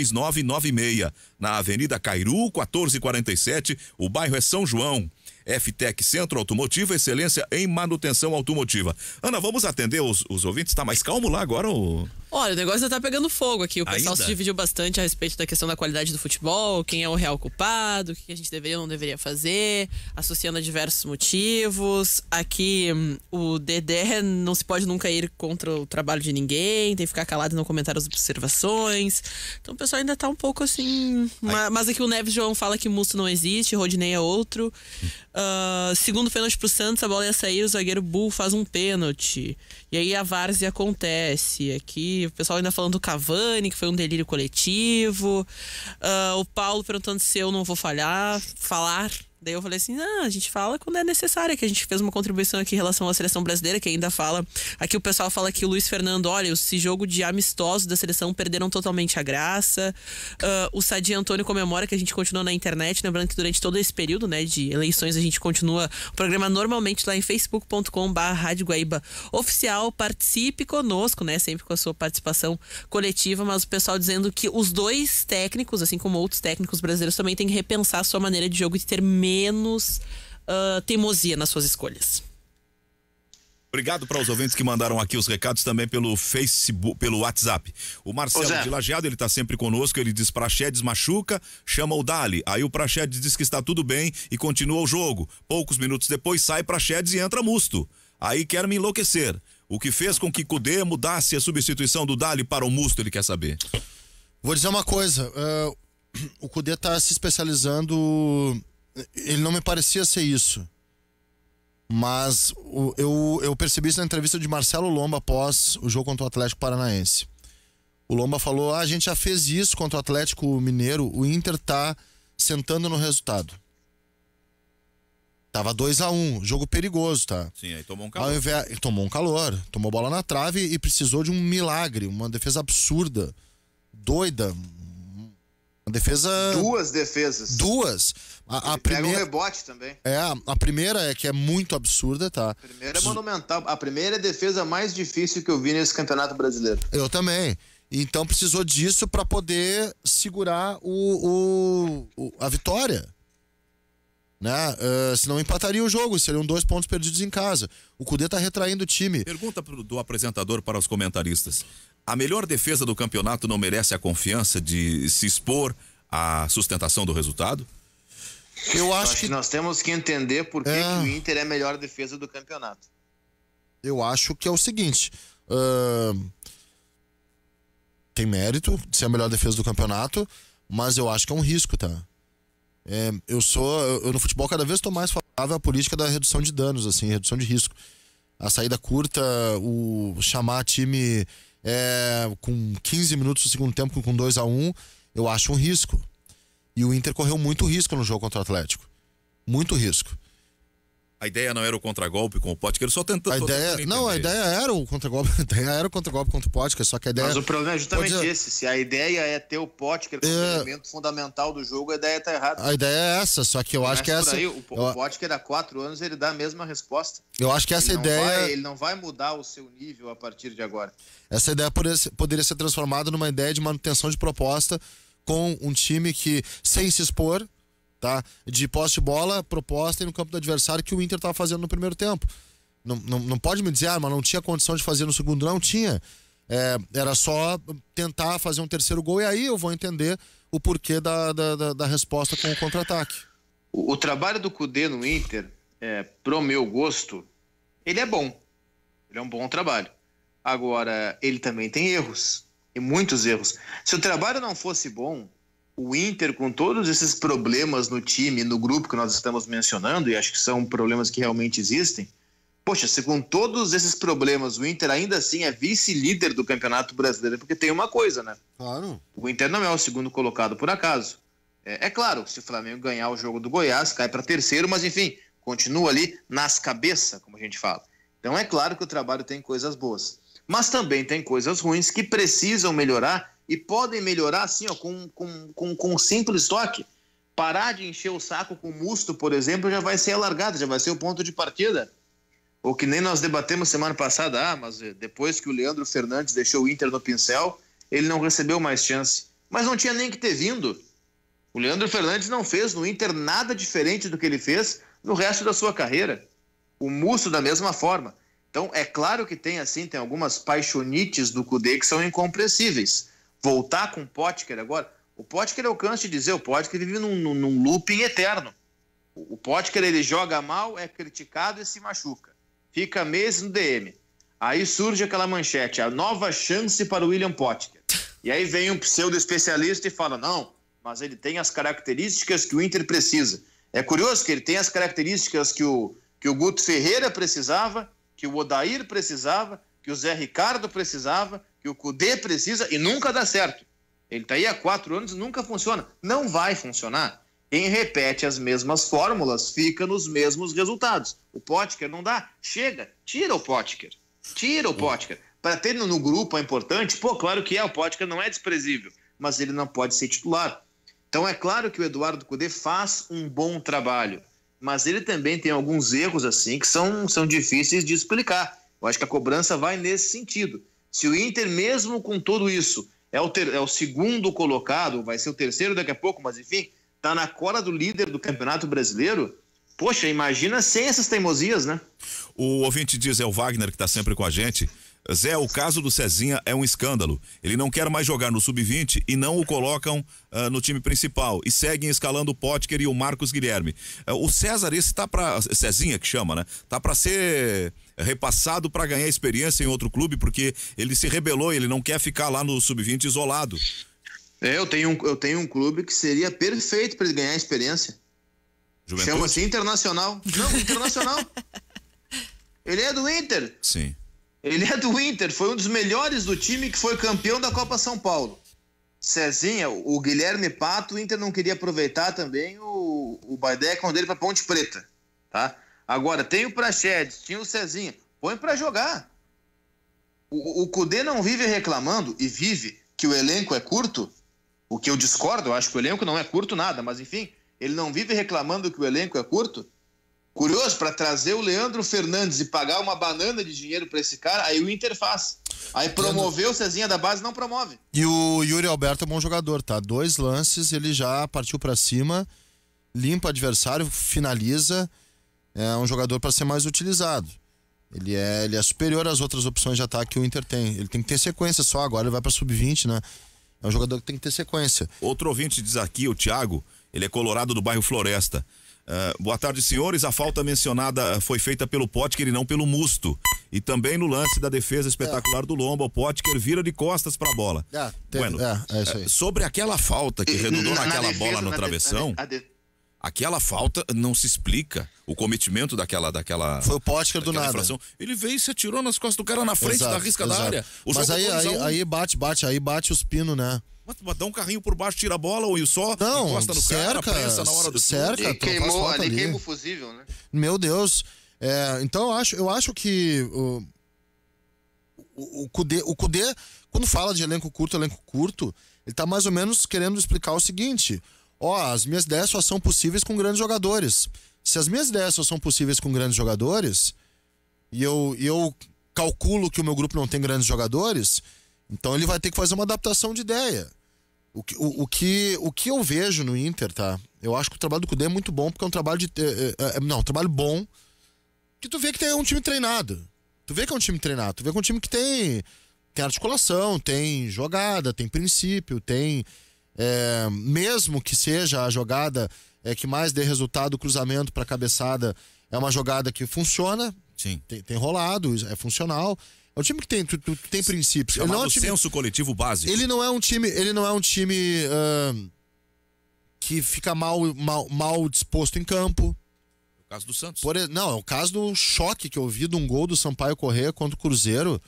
Na Avenida Cairu, 1447, o bairro é São João. FTEC Centro Automotivo, excelência em manutenção automotiva. Ana, vamos atender os ouvintes? Tá mais calmo lá agora? Olha, o negócio tá pegando fogo aqui. O pessoal Ainda? se dividiu bastante a respeito da questão da qualidade do futebol, quem é o real culpado, o que a gente deveria ou não deveria fazer, associando a diversos motivos. Aqui, o Dedé não se pode nunca ir contra o trabalho de ninguém, tem que ficar calado e não comentar as observações. Então o pessoal ainda tá um pouco assim... Mas aqui o Neves João fala que Musto não existe, Rodinei é outro. Segundo pênalti pro Santos, a bola ia sair, o zagueiro Bull faz um pênalti. E aí a várzea acontece. Aqui o pessoal ainda falando do Cavani, que foi um delírio coletivo. O Paulo perguntando se eu não vou falar. Daí eu falei assim, a gente fala quando é necessário, que a gente fez uma contribuição aqui em relação à seleção brasileira, que ainda fala. Aqui o pessoal fala que o Luiz Fernando, olha, esse jogo de amistosos da seleção perderam totalmente a graça. O Sadi Antônio comemora que a gente continua na internet, lembrando que durante todo esse período, né, de eleições, a gente continua o programa normalmente lá em facebook.com/Rádio Guaíba Oficial. Participe conosco, né, sempre com a sua participação coletiva, mas o pessoal dizendo que os dois técnicos, assim como outros técnicos brasileiros, também têm que repensar a sua maneira de jogo e ter menos teimosia nas suas escolhas. Obrigado para os ouvintes que mandaram aqui os recados também pelo Facebook, pelo WhatsApp. O Marcelo de Lajeado, ele tá sempre conosco, ele diz: Praxedes machuca, chama o Dali. Aí o Praxedes diz que está tudo bem e continua o jogo. Poucos minutos depois sai Praxedes e entra Musto. Aí quer me enlouquecer. O que fez com que Cudê mudasse a substituição do Dali para o Musto, ele quer saber. Vou dizer uma coisa, o Cudê tá se especializando... Ele não me parecia ser isso. Mas eu percebi isso na entrevista de Marcelo Lomba após o jogo contra o Atlético Paranaense. O Lomba falou: a gente já fez isso contra o Atlético Mineiro, o Inter tá sentando no resultado. Tava 2-1, jogo perigoso, tá? Sim, aí tomou um calor. Tomou um calor, tomou bola na trave e precisou de um milagre, uma defesa absurda, doida. Uma defesa... Duas defesas. Duas. A primeira... Pega um rebote também. A primeira é que é muito absurda, tá? A primeira é monumental. A primeira é a defesa mais difícil que eu vi nesse Campeonato Brasileiro. Eu também. Então precisou disso para poder segurar a vitória. Né? Senão empataria o jogo, seriam 2 pontos perdidos em casa. O Cudê tá retraindo o time. Pergunta do apresentador para os comentaristas: a melhor defesa do campeonato não merece a confiança de se expor à sustentação do resultado? Eu acho que nós temos que entender por que o Inter é a melhor defesa do campeonato. Eu acho que é o seguinte, tem mérito de ser a melhor defesa do campeonato, mas eu acho que é um risco, tá? Eu no futebol cada vez estou mais favorável à política da redução de danos, assim, redução de risco. A saída curta, o chamar time com 15 minutos do segundo tempo com 2-1, eu acho um risco. E o Inter correu muito risco no jogo contra o Atlético. Muito risco. A ideia não era o contragolpe com o Potker, só tentando. A ideia era o contragolpe. A ideia era o contragolpe contra o Potker, só que a ideia. Mas o problema é justamente esse. Se a ideia é ter o Potker como elemento fundamental do jogo, a ideia tá errada. A ideia é essa, só que eu acho que essa. Aí, o Potker há 4 anos ele dá a mesma resposta. Eu acho que essa ideia. Ele não vai mudar o seu nível a partir de agora. Essa ideia poderia ser transformada numa ideia de manutenção de proposta com um time que, sem se expor, tá? De posse de bola, proposta e no campo do adversário, que o Inter estava fazendo no primeiro tempo. Não pode me dizer, mas não tinha condição de fazer no segundo, não tinha. Era só tentar fazer um terceiro gol e aí eu vou entender o porquê da resposta com o contra-ataque. O trabalho do Kudê no Inter, pro meu gosto, ele é bom. Ele é um bom trabalho. Agora, ele também tem erros, e muitos erros. Se o trabalho não fosse bom, o Inter, com todos esses problemas no time, no grupo que nós estamos mencionando, e acho que são problemas que realmente existem, poxa, se com todos esses problemas o Inter ainda assim é vice-líder do Campeonato Brasileiro, porque tem uma coisa, né? Claro. O Inter não é o segundo colocado por acaso. É claro, se o Flamengo ganhar o jogo do Goiás, cai para terceiro, mas enfim, continua ali nas cabeças, como a gente fala. Então é claro que o trabalho tem coisas boas, mas também tem coisas ruins que precisam melhorar. E podem melhorar assim, ó, com um simples toque. Parar de encher o saco com o Musto, por exemplo, já vai ser a largada, já vai ser o ponto de partida. Ou que nem nós debatemos semana passada, mas depois que o Leandro Fernandes deixou o Inter no pincel, ele não recebeu mais chance. Mas não tinha nem que ter vindo. O Leandro Fernandes não fez no Inter nada diferente do que ele fez no resto da sua carreira. O Musto da mesma forma. Então, é claro que tem algumas paixonites do Kudê que são incompreensíveis. Voltar com o Potker agora. O Potker, eu canso de dizer, o Potker vive num looping eterno. O Potker, ele joga mal, é criticado e se machuca. Fica meses no DM. Aí surge aquela manchete, a nova chance para o William Potker. E aí vem um pseudo-especialista e fala, não, mas ele tem as características que o Inter precisa. É curioso que ele tem as características que o Guto Ferreira precisava, que o Odair precisava, que o Zé Ricardo precisava, que o Kudê precisa e nunca dá certo. Ele está aí há 4 anos e nunca funciona. Não vai funcionar. Quem repete as mesmas fórmulas fica nos mesmos resultados. O Potker não dá. Chega, tira o Potker. Tira o Potker. Para ter no grupo é importante, claro que o Potker não é desprezível, mas ele não pode ser titular. Então é claro que o Eduardo Kudê faz um bom trabalho, mas ele também tem alguns erros assim que são difíceis de explicar. Eu acho que a cobrança vai nesse sentido. Se o Inter, mesmo com tudo isso, é o segundo colocado, vai ser o terceiro daqui a pouco, mas enfim, tá na cola do líder do Campeonato Brasileiro, poxa, imagina sem essas teimosias, né? O ouvinte diz, é o Wagner que tá sempre com a gente. Zé, o caso do Cezinha é um escândalo. Ele não quer mais jogar no Sub-20 e não o colocam no time principal. E seguem escalando o Potker e o Marcos Guilherme. O César, esse tá pra... Cezinha que chama, né? Tá pra ser repassado para ganhar experiência em outro clube, porque ele se rebelou, ele não quer ficar lá no Sub-20 isolado. Eu tenho um clube que seria perfeito para ele ganhar experiência. Juventude? Chama-se Internacional. Não, Internacional. Ele é do Inter. Sim. Ele é do Inter, foi um dos melhores do time que foi campeão da Copa São Paulo. Cezinha, o Guilherme Pato, o Inter não queria aproveitar também o Baidecon dele para Ponte Preta, tá? Agora, tem o Praxedes, tinha o Cezinha, põe para jogar. O Kudê não vive reclamando, e vive, que o elenco é curto, o que eu discordo, eu acho que o elenco não é curto nada, mas enfim, ele não vive reclamando que o elenco é curto. Curioso, para trazer o Leandro Fernandes e pagar uma banana de dinheiro para esse cara, aí o Inter faz. Aí promoveu o Cezinha da base, não promove. E o Yuri Alberto é bom jogador, tá? 2 lances, ele já partiu para cima, limpa o adversário, finaliza. É um jogador para ser mais utilizado. Ele é superior às outras opções de ataque que o Inter tem. Ele tem que ter sequência só, agora ele vai para Sub-20, né? É um jogador que tem que ter sequência. Outro ouvinte diz aqui, o Thiago, ele é colorado do bairro Floresta. Boa tarde, senhores. A falta mencionada foi feita pelo Potker e não pelo Musto. E também no lance da defesa espetacular do Lomba, o Potker vira de costas pra bola. É isso aí. Sobre aquela falta que redundou naquela bola no travessão, Aquela falta não se explica. O cometimento daquela Foi o Potker do nada. Infração. Ele veio e se atirou nas costas do cara na frente da risca da área. Mas aí bate os pinos, né? Mas dá um carrinho por baixo, tira a bola ou só encosta no cara, prensa na hora do cerca, ali queima o fusível, né? Meu Deus. Então eu acho que o Kudê, quando fala de elenco curto, ele tá mais ou menos querendo explicar o seguinte: as minhas ideias só são possíveis com grandes jogadores. Se as minhas ideias só são possíveis com grandes jogadores, e eu calculo que o meu grupo não tem grandes jogadores, então ele vai ter que fazer uma adaptação de ideia. O que eu vejo no Inter, tá? Eu acho que o trabalho do Kudê é muito bom, porque é um trabalho um trabalho bom, que tu vê que é um time treinado. Tu vê que é um time que tem articulação, tem jogada, tem princípio, tem... mesmo que seja a jogada que mais dê resultado, o cruzamento para cabeçada é uma jogada que funciona. Sim. Tem rolado, é funcional. É um time que tem princípios. Ele não é um time... senso coletivo básico. Ele não é um time que fica mal disposto em campo. O caso do Santos. Não, é o caso do choque que eu vi de um gol do Sampaio Corrêa contra o Cruzeiro.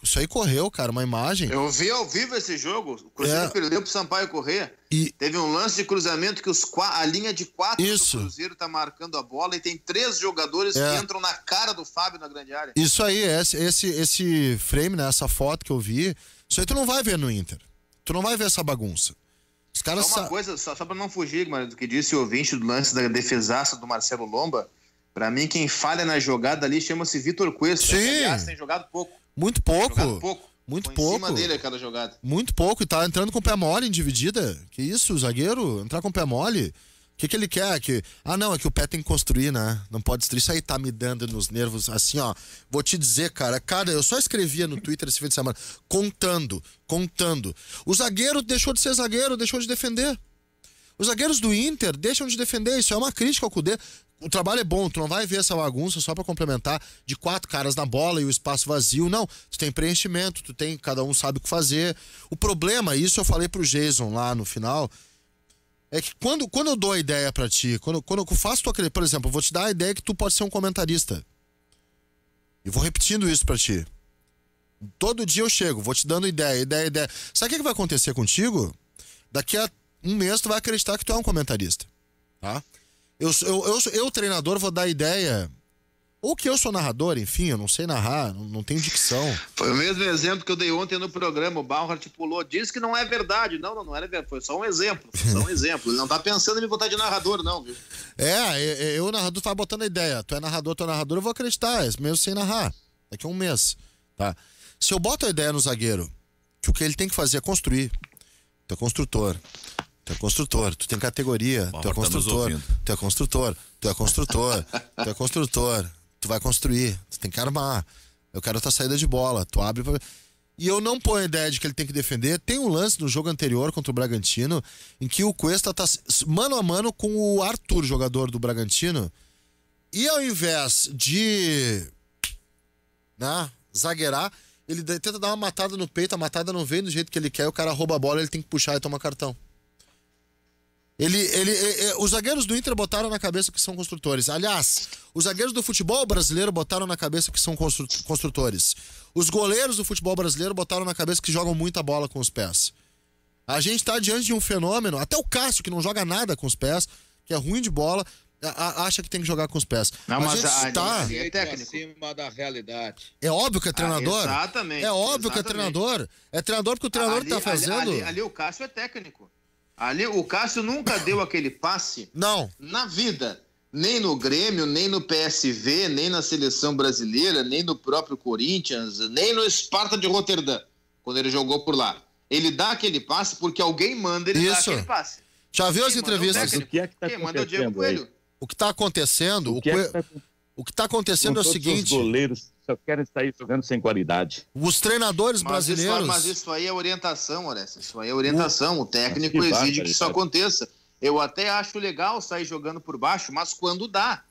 Isso aí correu, cara, uma imagem. Eu vi ao vivo esse jogo. O Cruzeiro perdeu pro Sampaio Corrêa. Teve um lance de cruzamento que a linha de 4 do Cruzeiro tá marcando a bola e tem 3 jogadores que entram na cara do Fábio na grande área. Isso aí, esse frame, né, essa foto que eu vi, isso aí tu não vai ver no Inter. Tu não vai ver essa bagunça. Os caras só uma coisa, só pra não fugir, mano, do que disse o ouvinte do lance da defesaça do Marcelo Lomba, pra mim quem falha na jogada ali chama-se Vitor Cuesta. Sim. Que, aliás, tem jogado pouco. Muito pouco. Muito Foi pouco. em cima dele aquela jogada. Muito pouco. E tá entrando com o pé mole em dividida. Que isso, o zagueiro? Entrar com o pé mole? O que ele quer? É que o pé tem que construir, né? Não pode destruir. Isso aí tá me dando nos nervos. Assim, ó. Vou te dizer, cara, eu só escrevia no Twitter esse fim de semana. Contando. O zagueiro deixou de ser zagueiro, deixou de defender. Os zagueiros do Inter deixam de defender. Isso é uma crítica ao Kudê. O trabalho é bom, tu não vai ver essa bagunça só pra complementar de 4 caras na bola e o espaço vazio, não. Tu tem preenchimento, cada um sabe o que fazer. O problema, isso eu falei pro Jason lá no final, é que quando eu dou a ideia pra ti, quando eu faço tua... Por exemplo, eu vou te dar a ideia que tu pode ser um comentarista. E vou repetindo isso pra ti. Todo dia eu chego, vou te dando ideia. Sabe o que vai acontecer contigo? Daqui a um mês tu vai acreditar que tu é um comentarista, tá? Eu, treinador, vou dar ideia. Ou que eu sou narrador, enfim, eu não sei narrar, não tenho dicção. Foi o mesmo exemplo que eu dei ontem no programa. O Bauer pulou, disse que não é verdade. Não era verdade. Foi só um exemplo. Ele não tá pensando em me botar de narrador, não, viu? O narrador tá botando a ideia. Tu é narrador, eu vou acreditar, mesmo sem narrar. Daqui a um mês, tá? Se eu boto a ideia no zagueiro, que o que ele tem que fazer é construir. Tu é construtor. Tu tem categoria, tu é construtor, tu vai construir, tu tem que armar. Eu quero tua saída de bola, tu abre pra... E eu não ponho a ideia de que ele tem que defender. Tem um lance no jogo anterior contra o Bragantino em que o Cuesta tá mano a mano com o Arthur, jogador do Bragantino, e ao invés de zagueirar, ele tenta dar uma matada no peito, a matada não vem do jeito que ele quer, o cara rouba a bola, ele tem que puxar e toma cartão. Os zagueiros do Inter botaram na cabeça que são construtores. Aliás, os zagueiros do futebol brasileiro botaram na cabeça que são construtores. Os goleiros do futebol brasileiro botaram na cabeça que jogam muita bola com os pés. A gente tá diante de um fenômeno, até o Cássio, que não joga nada com os pés, que é ruim de bola, acha que tem que jogar com os pés. Não, mas ali é técnico. Acima da realidade. É óbvio que é treinador. Exatamente. É óbvio que é treinador. É treinador porque o treinador tá fazendo... Ali o Cássio é técnico. Ali o Cássio nunca deu aquele passe. Não. Na vida. Nem no Grêmio, nem no PSV, nem na seleção brasileira, nem no próprio Corinthians, nem no Sparta de Roterdã, quando ele jogou por lá. Ele dá aquele passe porque alguém manda ele dar aquele passe. Já viu as entrevistas? O que é que tá Quem manda o Diego Coelho? O que tá acontecendo... O que tá acontecendo é o seguinte... Os goleiros só querem sair jogando sem qualidade. Os treinadores brasileiros... Mas isso aí é orientação, Orestes. Isso aí é orientação. O técnico exige que isso aconteça. Eu até acho legal sair jogando por baixo, mas quando dá.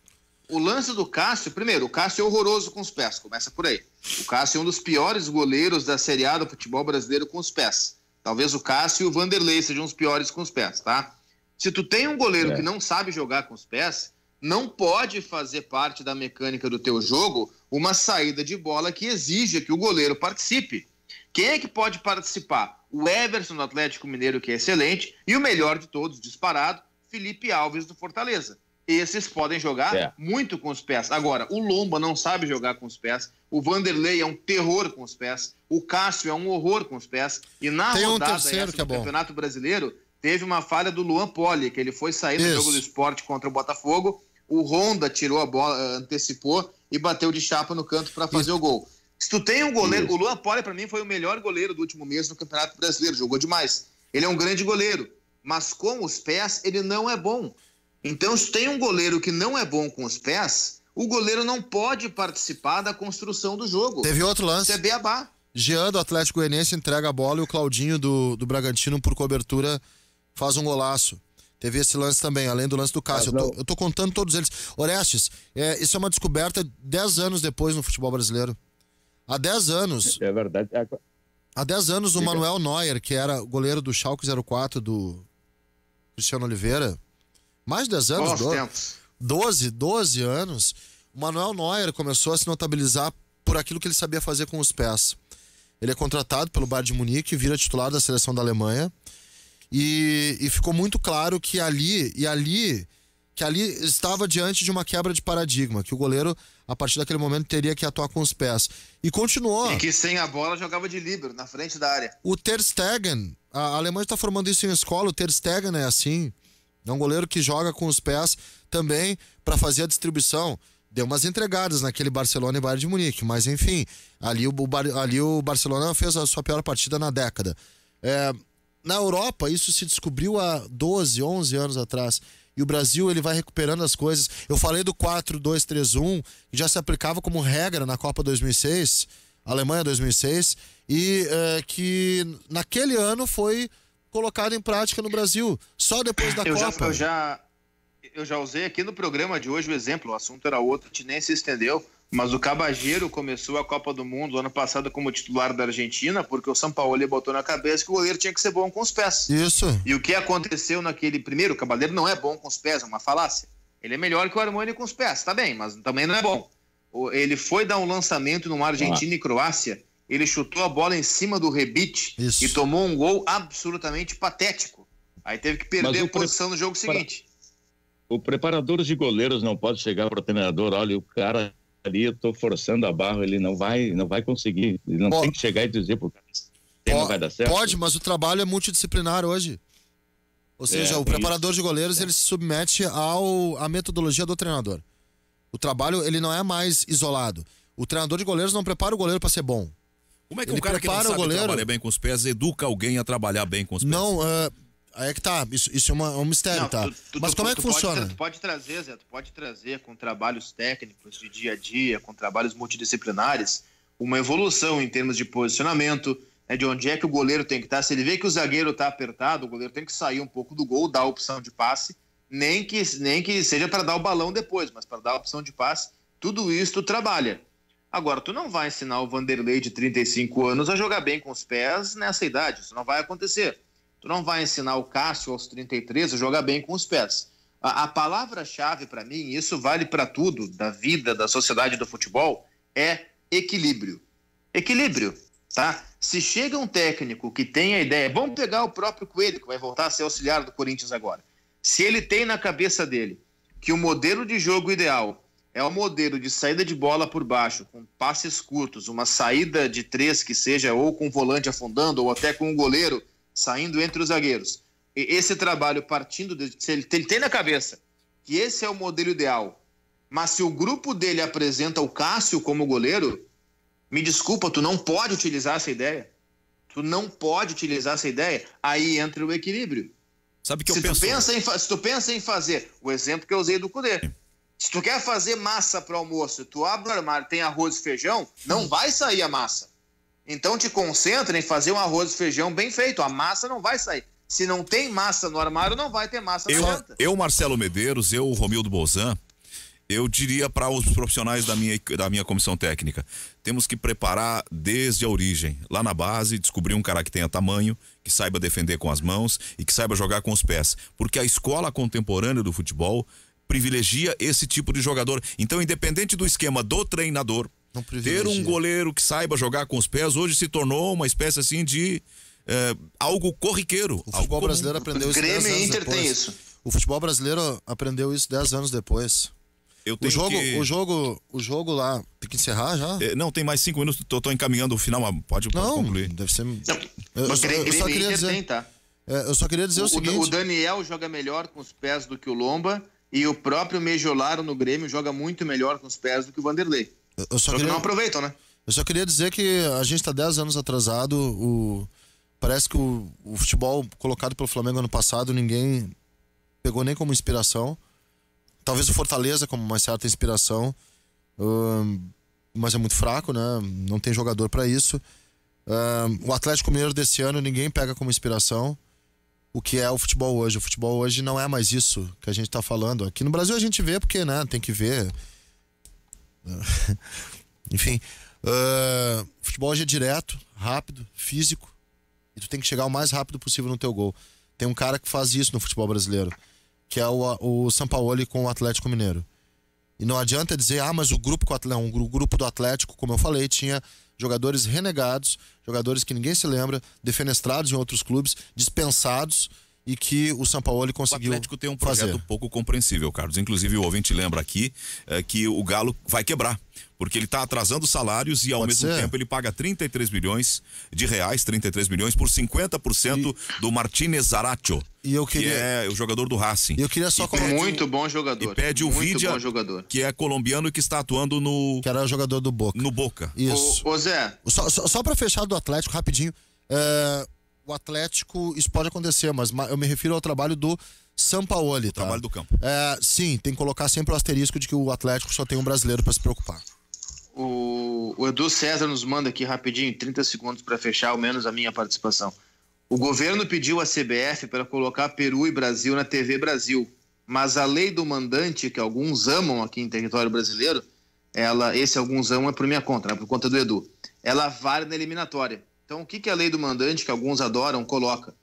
O lance do Cássio... Primeiro, o Cássio é horroroso com os pés. Começa por aí. O Cássio é um dos piores goleiros da Série A do futebol brasileiro com os pés. Talvez o Cássio e o Vanderlei sejam os piores com os pés, tá? Se tu tem um goleiro que não sabe jogar com os pés, não pode fazer parte da mecânica do teu jogo uma saída de bola que exija que o goleiro participe. Quem é que pode participar? O Everson do Atlético Mineiro, que é excelente, e o melhor de todos, disparado, Felipe Alves do Fortaleza. Esses podem jogar muito com os pés. Agora, o Lomba não sabe jogar com os pés, o Vanderlei é um terror com os pés, o Cássio é um horror com os pés, e na rodada do Campeonato Brasileiro, teve uma falha do Luan Poli, que ele foi sair do jogo do Sport contra o Botafogo, o Honda tirou a bola, antecipou e bateu de chapa no canto para fazer o gol. Se tu tem um goleiro, o Luan Poli para mim foi o melhor goleiro do último mês no Campeonato Brasileiro, jogou demais. Ele é um grande goleiro, mas com os pés ele não é bom. Então, se tem um goleiro que não é bom com os pés, o goleiro não pode participar da construção do jogo. Teve outro lance. Isso é beabá. Jean do Atlético Goianiense entrega a bola e o Claudinho do Bragantino, por cobertura, faz um golaço. Teve esse lance também, além do lance do Cássio. Eu tô contando todos eles. Orestes, isso é uma descoberta 10 anos depois no futebol brasileiro. Há 10 anos. É verdade. Há 10 anos o Manuel Neuer, que era goleiro do Schalke 04 do Cristiano Oliveira, mais de 10 anos, 12 anos, o Manuel Neuer começou a se notabilizar por aquilo que ele sabia fazer com os pés. Ele é contratado pelo Bayern de Munique, vira titular da seleção da Alemanha, e ficou muito claro que ali estava diante de uma quebra de paradigma, que o goleiro, a partir daquele momento, teria que atuar com os pés. E continuou. E que sem a bola jogava de líbero, na frente da área. O Ter Stegen, a Alemanha está formando isso em escola, o Ter Stegen é assim. É um goleiro que joga com os pés também para fazer a distribuição. Deu umas entregadas naquele Barcelona e Bayern de Munique, mas enfim, ali o Barcelona fez a sua pior partida na década. Na Europa, isso se descobriu há 12, 11 anos atrás. E o Brasil, ele vai recuperando as coisas. Eu falei do 4-2-3-1, que já se aplicava como regra na Copa 2006, Alemanha 2006, e que naquele ano foi colocado em prática no Brasil, só depois da Copa. Eu já usei aqui no programa de hoje o exemplo, o assunto era outro, a gente nem se estendeu, mas o Cabageiro começou a Copa do Mundo ano passado como titular da Argentina, porque o Sampaoli botou na cabeça que o goleiro tinha que ser bom com os pés. Isso. E o que aconteceu naquele primeiro, o Cabageiro não é bom com os pés, é uma falácia. Ele é melhor que o Armani com os pés, tá bem, mas também não é bom. Ele foi dar um lançamento numa Argentina e Croácia, ele chutou a bola em cima do rebite e tomou um gol absolutamente patético. Aí teve que perder a posição no jogo seguinte. O preparador de goleiros não pode chegar para o treinador, olha, o cara ali, eu tô forçando a barra, ele não vai conseguir. Ele não tem que chegar e dizer pro cara, não vai dar certo. Pode, mas o trabalho é multidisciplinar hoje. Ou seja, o preparador de goleiros, ele se submete à metodologia do treinador. O trabalho, ele não é mais isolado. O treinador de goleiros não prepara o goleiro para ser bom. Como é que um cara que não sabe trabalhar bem com os pés educa alguém a trabalhar bem com os pés? Não, aí é que tá, isso é um mistério, tá? Mas como é que funciona? Tu pode trazer, Zé, com trabalhos técnicos de dia a dia, com trabalhos multidisciplinares, uma evolução em termos de posicionamento, de onde é que o goleiro tem que estar. Se ele vê que o zagueiro tá apertado, o goleiro tem que sair um pouco do gol, dar a opção de passe, nem que seja para dar o balão depois, mas para dar a opção de passe, tudo isso tu trabalha. Agora, tu não vai ensinar o Vanderlei de 35 anos a jogar bem com os pés nessa idade, isso não vai acontecer. Tu não vai ensinar o Cássio aos 33 a jogar bem com os pés. A palavra-chave para mim, isso vale para tudo, da vida, da sociedade do futebol, é equilíbrio. Equilíbrio, tá? Se chega um técnico que tem a ideia, vamos pegar o próprio Coelho, que vai voltar a ser auxiliar do Corinthians agora. Se ele tem na cabeça dele que o modelo de jogo ideal é o modelo de saída de bola por baixo, com passes curtos, uma saída de 3 que seja ou com o volante afundando ou até com o goleiro saindo entre os zagueiros. E esse trabalho partindo se ele tem na cabeça que esse é o modelo ideal, mas se o grupo dele apresenta o Cássio como goleiro, me desculpa, tu não pode utilizar essa ideia. Tu não pode utilizar essa ideia. Aí entra o equilíbrio. Sabe que eu penso? Se tu pensa em fazer o exemplo que eu usei do Cudê. Se tu quer fazer massa para almoço, tu abre o armário, tem arroz e feijão, não vai sair a massa. Então te concentra em fazer um arroz e feijão bem feito, a massa não vai sair. Se não tem massa no armário, não vai ter massa na janta. Eu, Marcelo Medeiros, o Romildo Bolzan, Eu diria para os profissionais da minha comissão técnica, temos que preparar desde a origem, lá na base, descobrir um cara que tenha tamanho, que saiba defender com as mãos e que saiba jogar com os pés, porque a escola contemporânea do futebol privilegia esse tipo de jogador. Então, independente do esquema do treinador, ter um goleiro que saiba jogar com os pés hoje se tornou uma espécie assim de algo corriqueiro. O futebol brasileiro aprendeu isso 10 anos depois. Inter tem isso. O futebol brasileiro aprendeu isso 10 anos depois. O jogo lá, tem que encerrar já? Não, tem mais 5 minutos, tô encaminhando o final, mas pode concluir. Deve ser... Eu só queria dizer... Eu só queria dizer o seguinte... O Daniel joga melhor com os pés do que o Lomba, e o próprio Mejolaro no Grêmio joga muito melhor com os pés do que o Vanderlei. Só que não aproveitam, né? Eu só queria dizer que a gente tá 10 anos atrasado, parece que o futebol colocado pelo Flamengo ano passado, ninguém pegou nem como inspiração. Talvez o Fortaleza como uma certa inspiração, mas é muito fraco, né? Não tem jogador para isso. O Atlético Mineiro desse ano ninguém pega como inspiração o que é o futebol hoje. O futebol hoje não é mais isso que a gente tá falando. Aqui no Brasil a gente vê porque, né? Tem que ver. Enfim, o futebol hoje é direto, rápido, físico, e tu tem que chegar o mais rápido possível no teu gol. Tem um cara que faz isso no futebol brasileiro, que é o Sampaoli com o Atlético Mineiro. E não adianta dizer, mas o grupo do Atlético, como eu falei, tinha jogadores renegados, jogadores que ninguém se lembra, defenestrados em outros clubes, dispensados, e que o Sampaoli conseguiu. O Atlético tem um projeto pouco compreensível, Carlos. Inclusive o ouvinte lembra aqui que o Galo vai quebrar, porque ele está atrasando salários e ao mesmo tempo ele paga 33 milhões de reais, 33 milhões por 50% do Martínez Zaracho, que é o jogador do Racing. Eu queria só colocar muito bom jogador. E pede o Vidia, que é colombiano e que está atuando que era o jogador do Boca. No Boca. Isso. Ô Zé. Só para fechar do Atlético rapidinho, o Atlético, isso pode acontecer, mas eu me refiro ao trabalho do Sampaoli, tá? Trabalho do campo. Sim, tem que colocar sempre o asterisco de que o Atlético só tem um brasileiro para se preocupar. O Edu César nos manda aqui rapidinho, 30 segundos para fechar ao menos a minha participação. O governo pediu à CBF para colocar Peru e Brasil na TV Brasil, mas a lei do mandante, que alguns amam aqui em território brasileiro, esse alguns amam é por minha conta, né, por conta do Edu, ela vale na eliminatória. Então, o que a lei do mandante, que alguns adoram, coloca?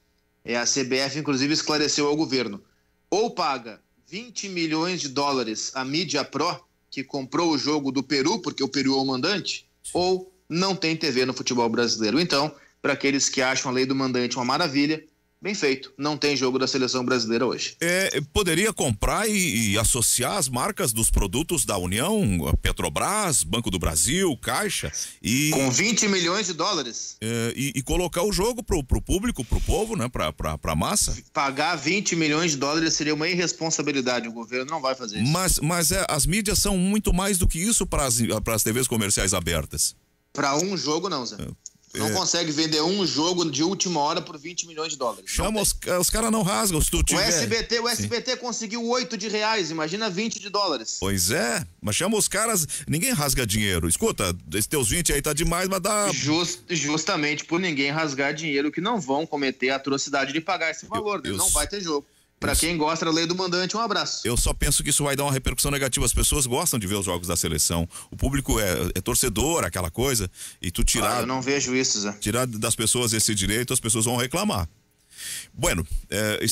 A CBF, inclusive, esclareceu ao governo. Ou paga 20 milhões de dólares à Mídia Pro, que comprou o jogo do Peru, porque o Peru é o mandante, ou não tem TV no futebol brasileiro. Então, para aqueles que acham a lei do mandante uma maravilha, bem feito, não tem jogo da seleção brasileira hoje. Poderia comprar e associar as marcas dos produtos da União, Petrobras, Banco do Brasil, Caixa com 20 milhões de dólares. E colocar o jogo pro público, pro povo, né? Pra massa. Pagar 20 milhões de dólares seria uma irresponsabilidade, o governo não vai fazer isso. Mas as mídias são muito mais do que isso para as TVs comerciais abertas. Para um jogo não, Zé. Não consegue vender um jogo de última hora por 20 milhões de dólares. Chama os caras não rasgam, se tu tiver. O SBT conseguiu 8 de reais, imagina 20 de dólares. Pois é, mas chama os caras, ninguém rasga dinheiro. Escuta, esses teus 20 aí tá demais, mas dá... Justamente por ninguém rasgar dinheiro, que não vão cometer a atrocidade de pagar esse valor, não vai ter jogo. Pra quem gosta da lei do mandante, um abraço. Eu só penso que isso vai dar uma repercussão negativa. As pessoas gostam de ver os jogos da seleção. O público é torcedor, aquela coisa. E tu tirar... eu não vejo isso, Zé. Tirar das pessoas esse direito, as pessoas vão reclamar. Bueno,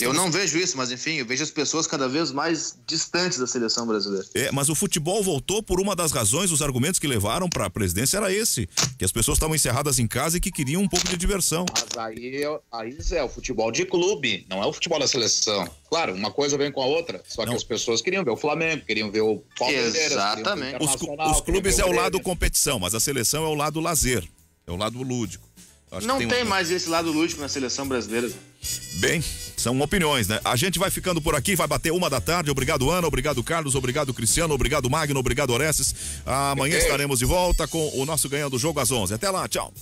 eu não vejo isso, mas enfim, eu vejo as pessoas cada vez mais distantes da seleção brasileira. Mas o futebol voltou por uma das razões, os argumentos que levaram para a presidência era esse, que as pessoas estavam encerradas em casa e que queriam um pouco de diversão. Mas aí é o futebol de clube, não é o futebol da seleção. Claro, uma coisa vem com a outra, só que as pessoas queriam ver o Flamengo, queriam ver o Palmeiras. Exatamente. Os clubes é o lado competição, mas a seleção é o lado lazer, é o lado lúdico. Não tem mais esse lado lúdico na seleção brasileira. Bem, são opiniões, né? A gente vai ficando por aqui, vai bater 1 da tarde. Obrigado, Ana, obrigado, Carlos, obrigado, Cristiano, obrigado, Magno, obrigado, Orestes. Amanhã estaremos de volta com o nosso Ganhando o Jogo às 11. Até lá, tchau.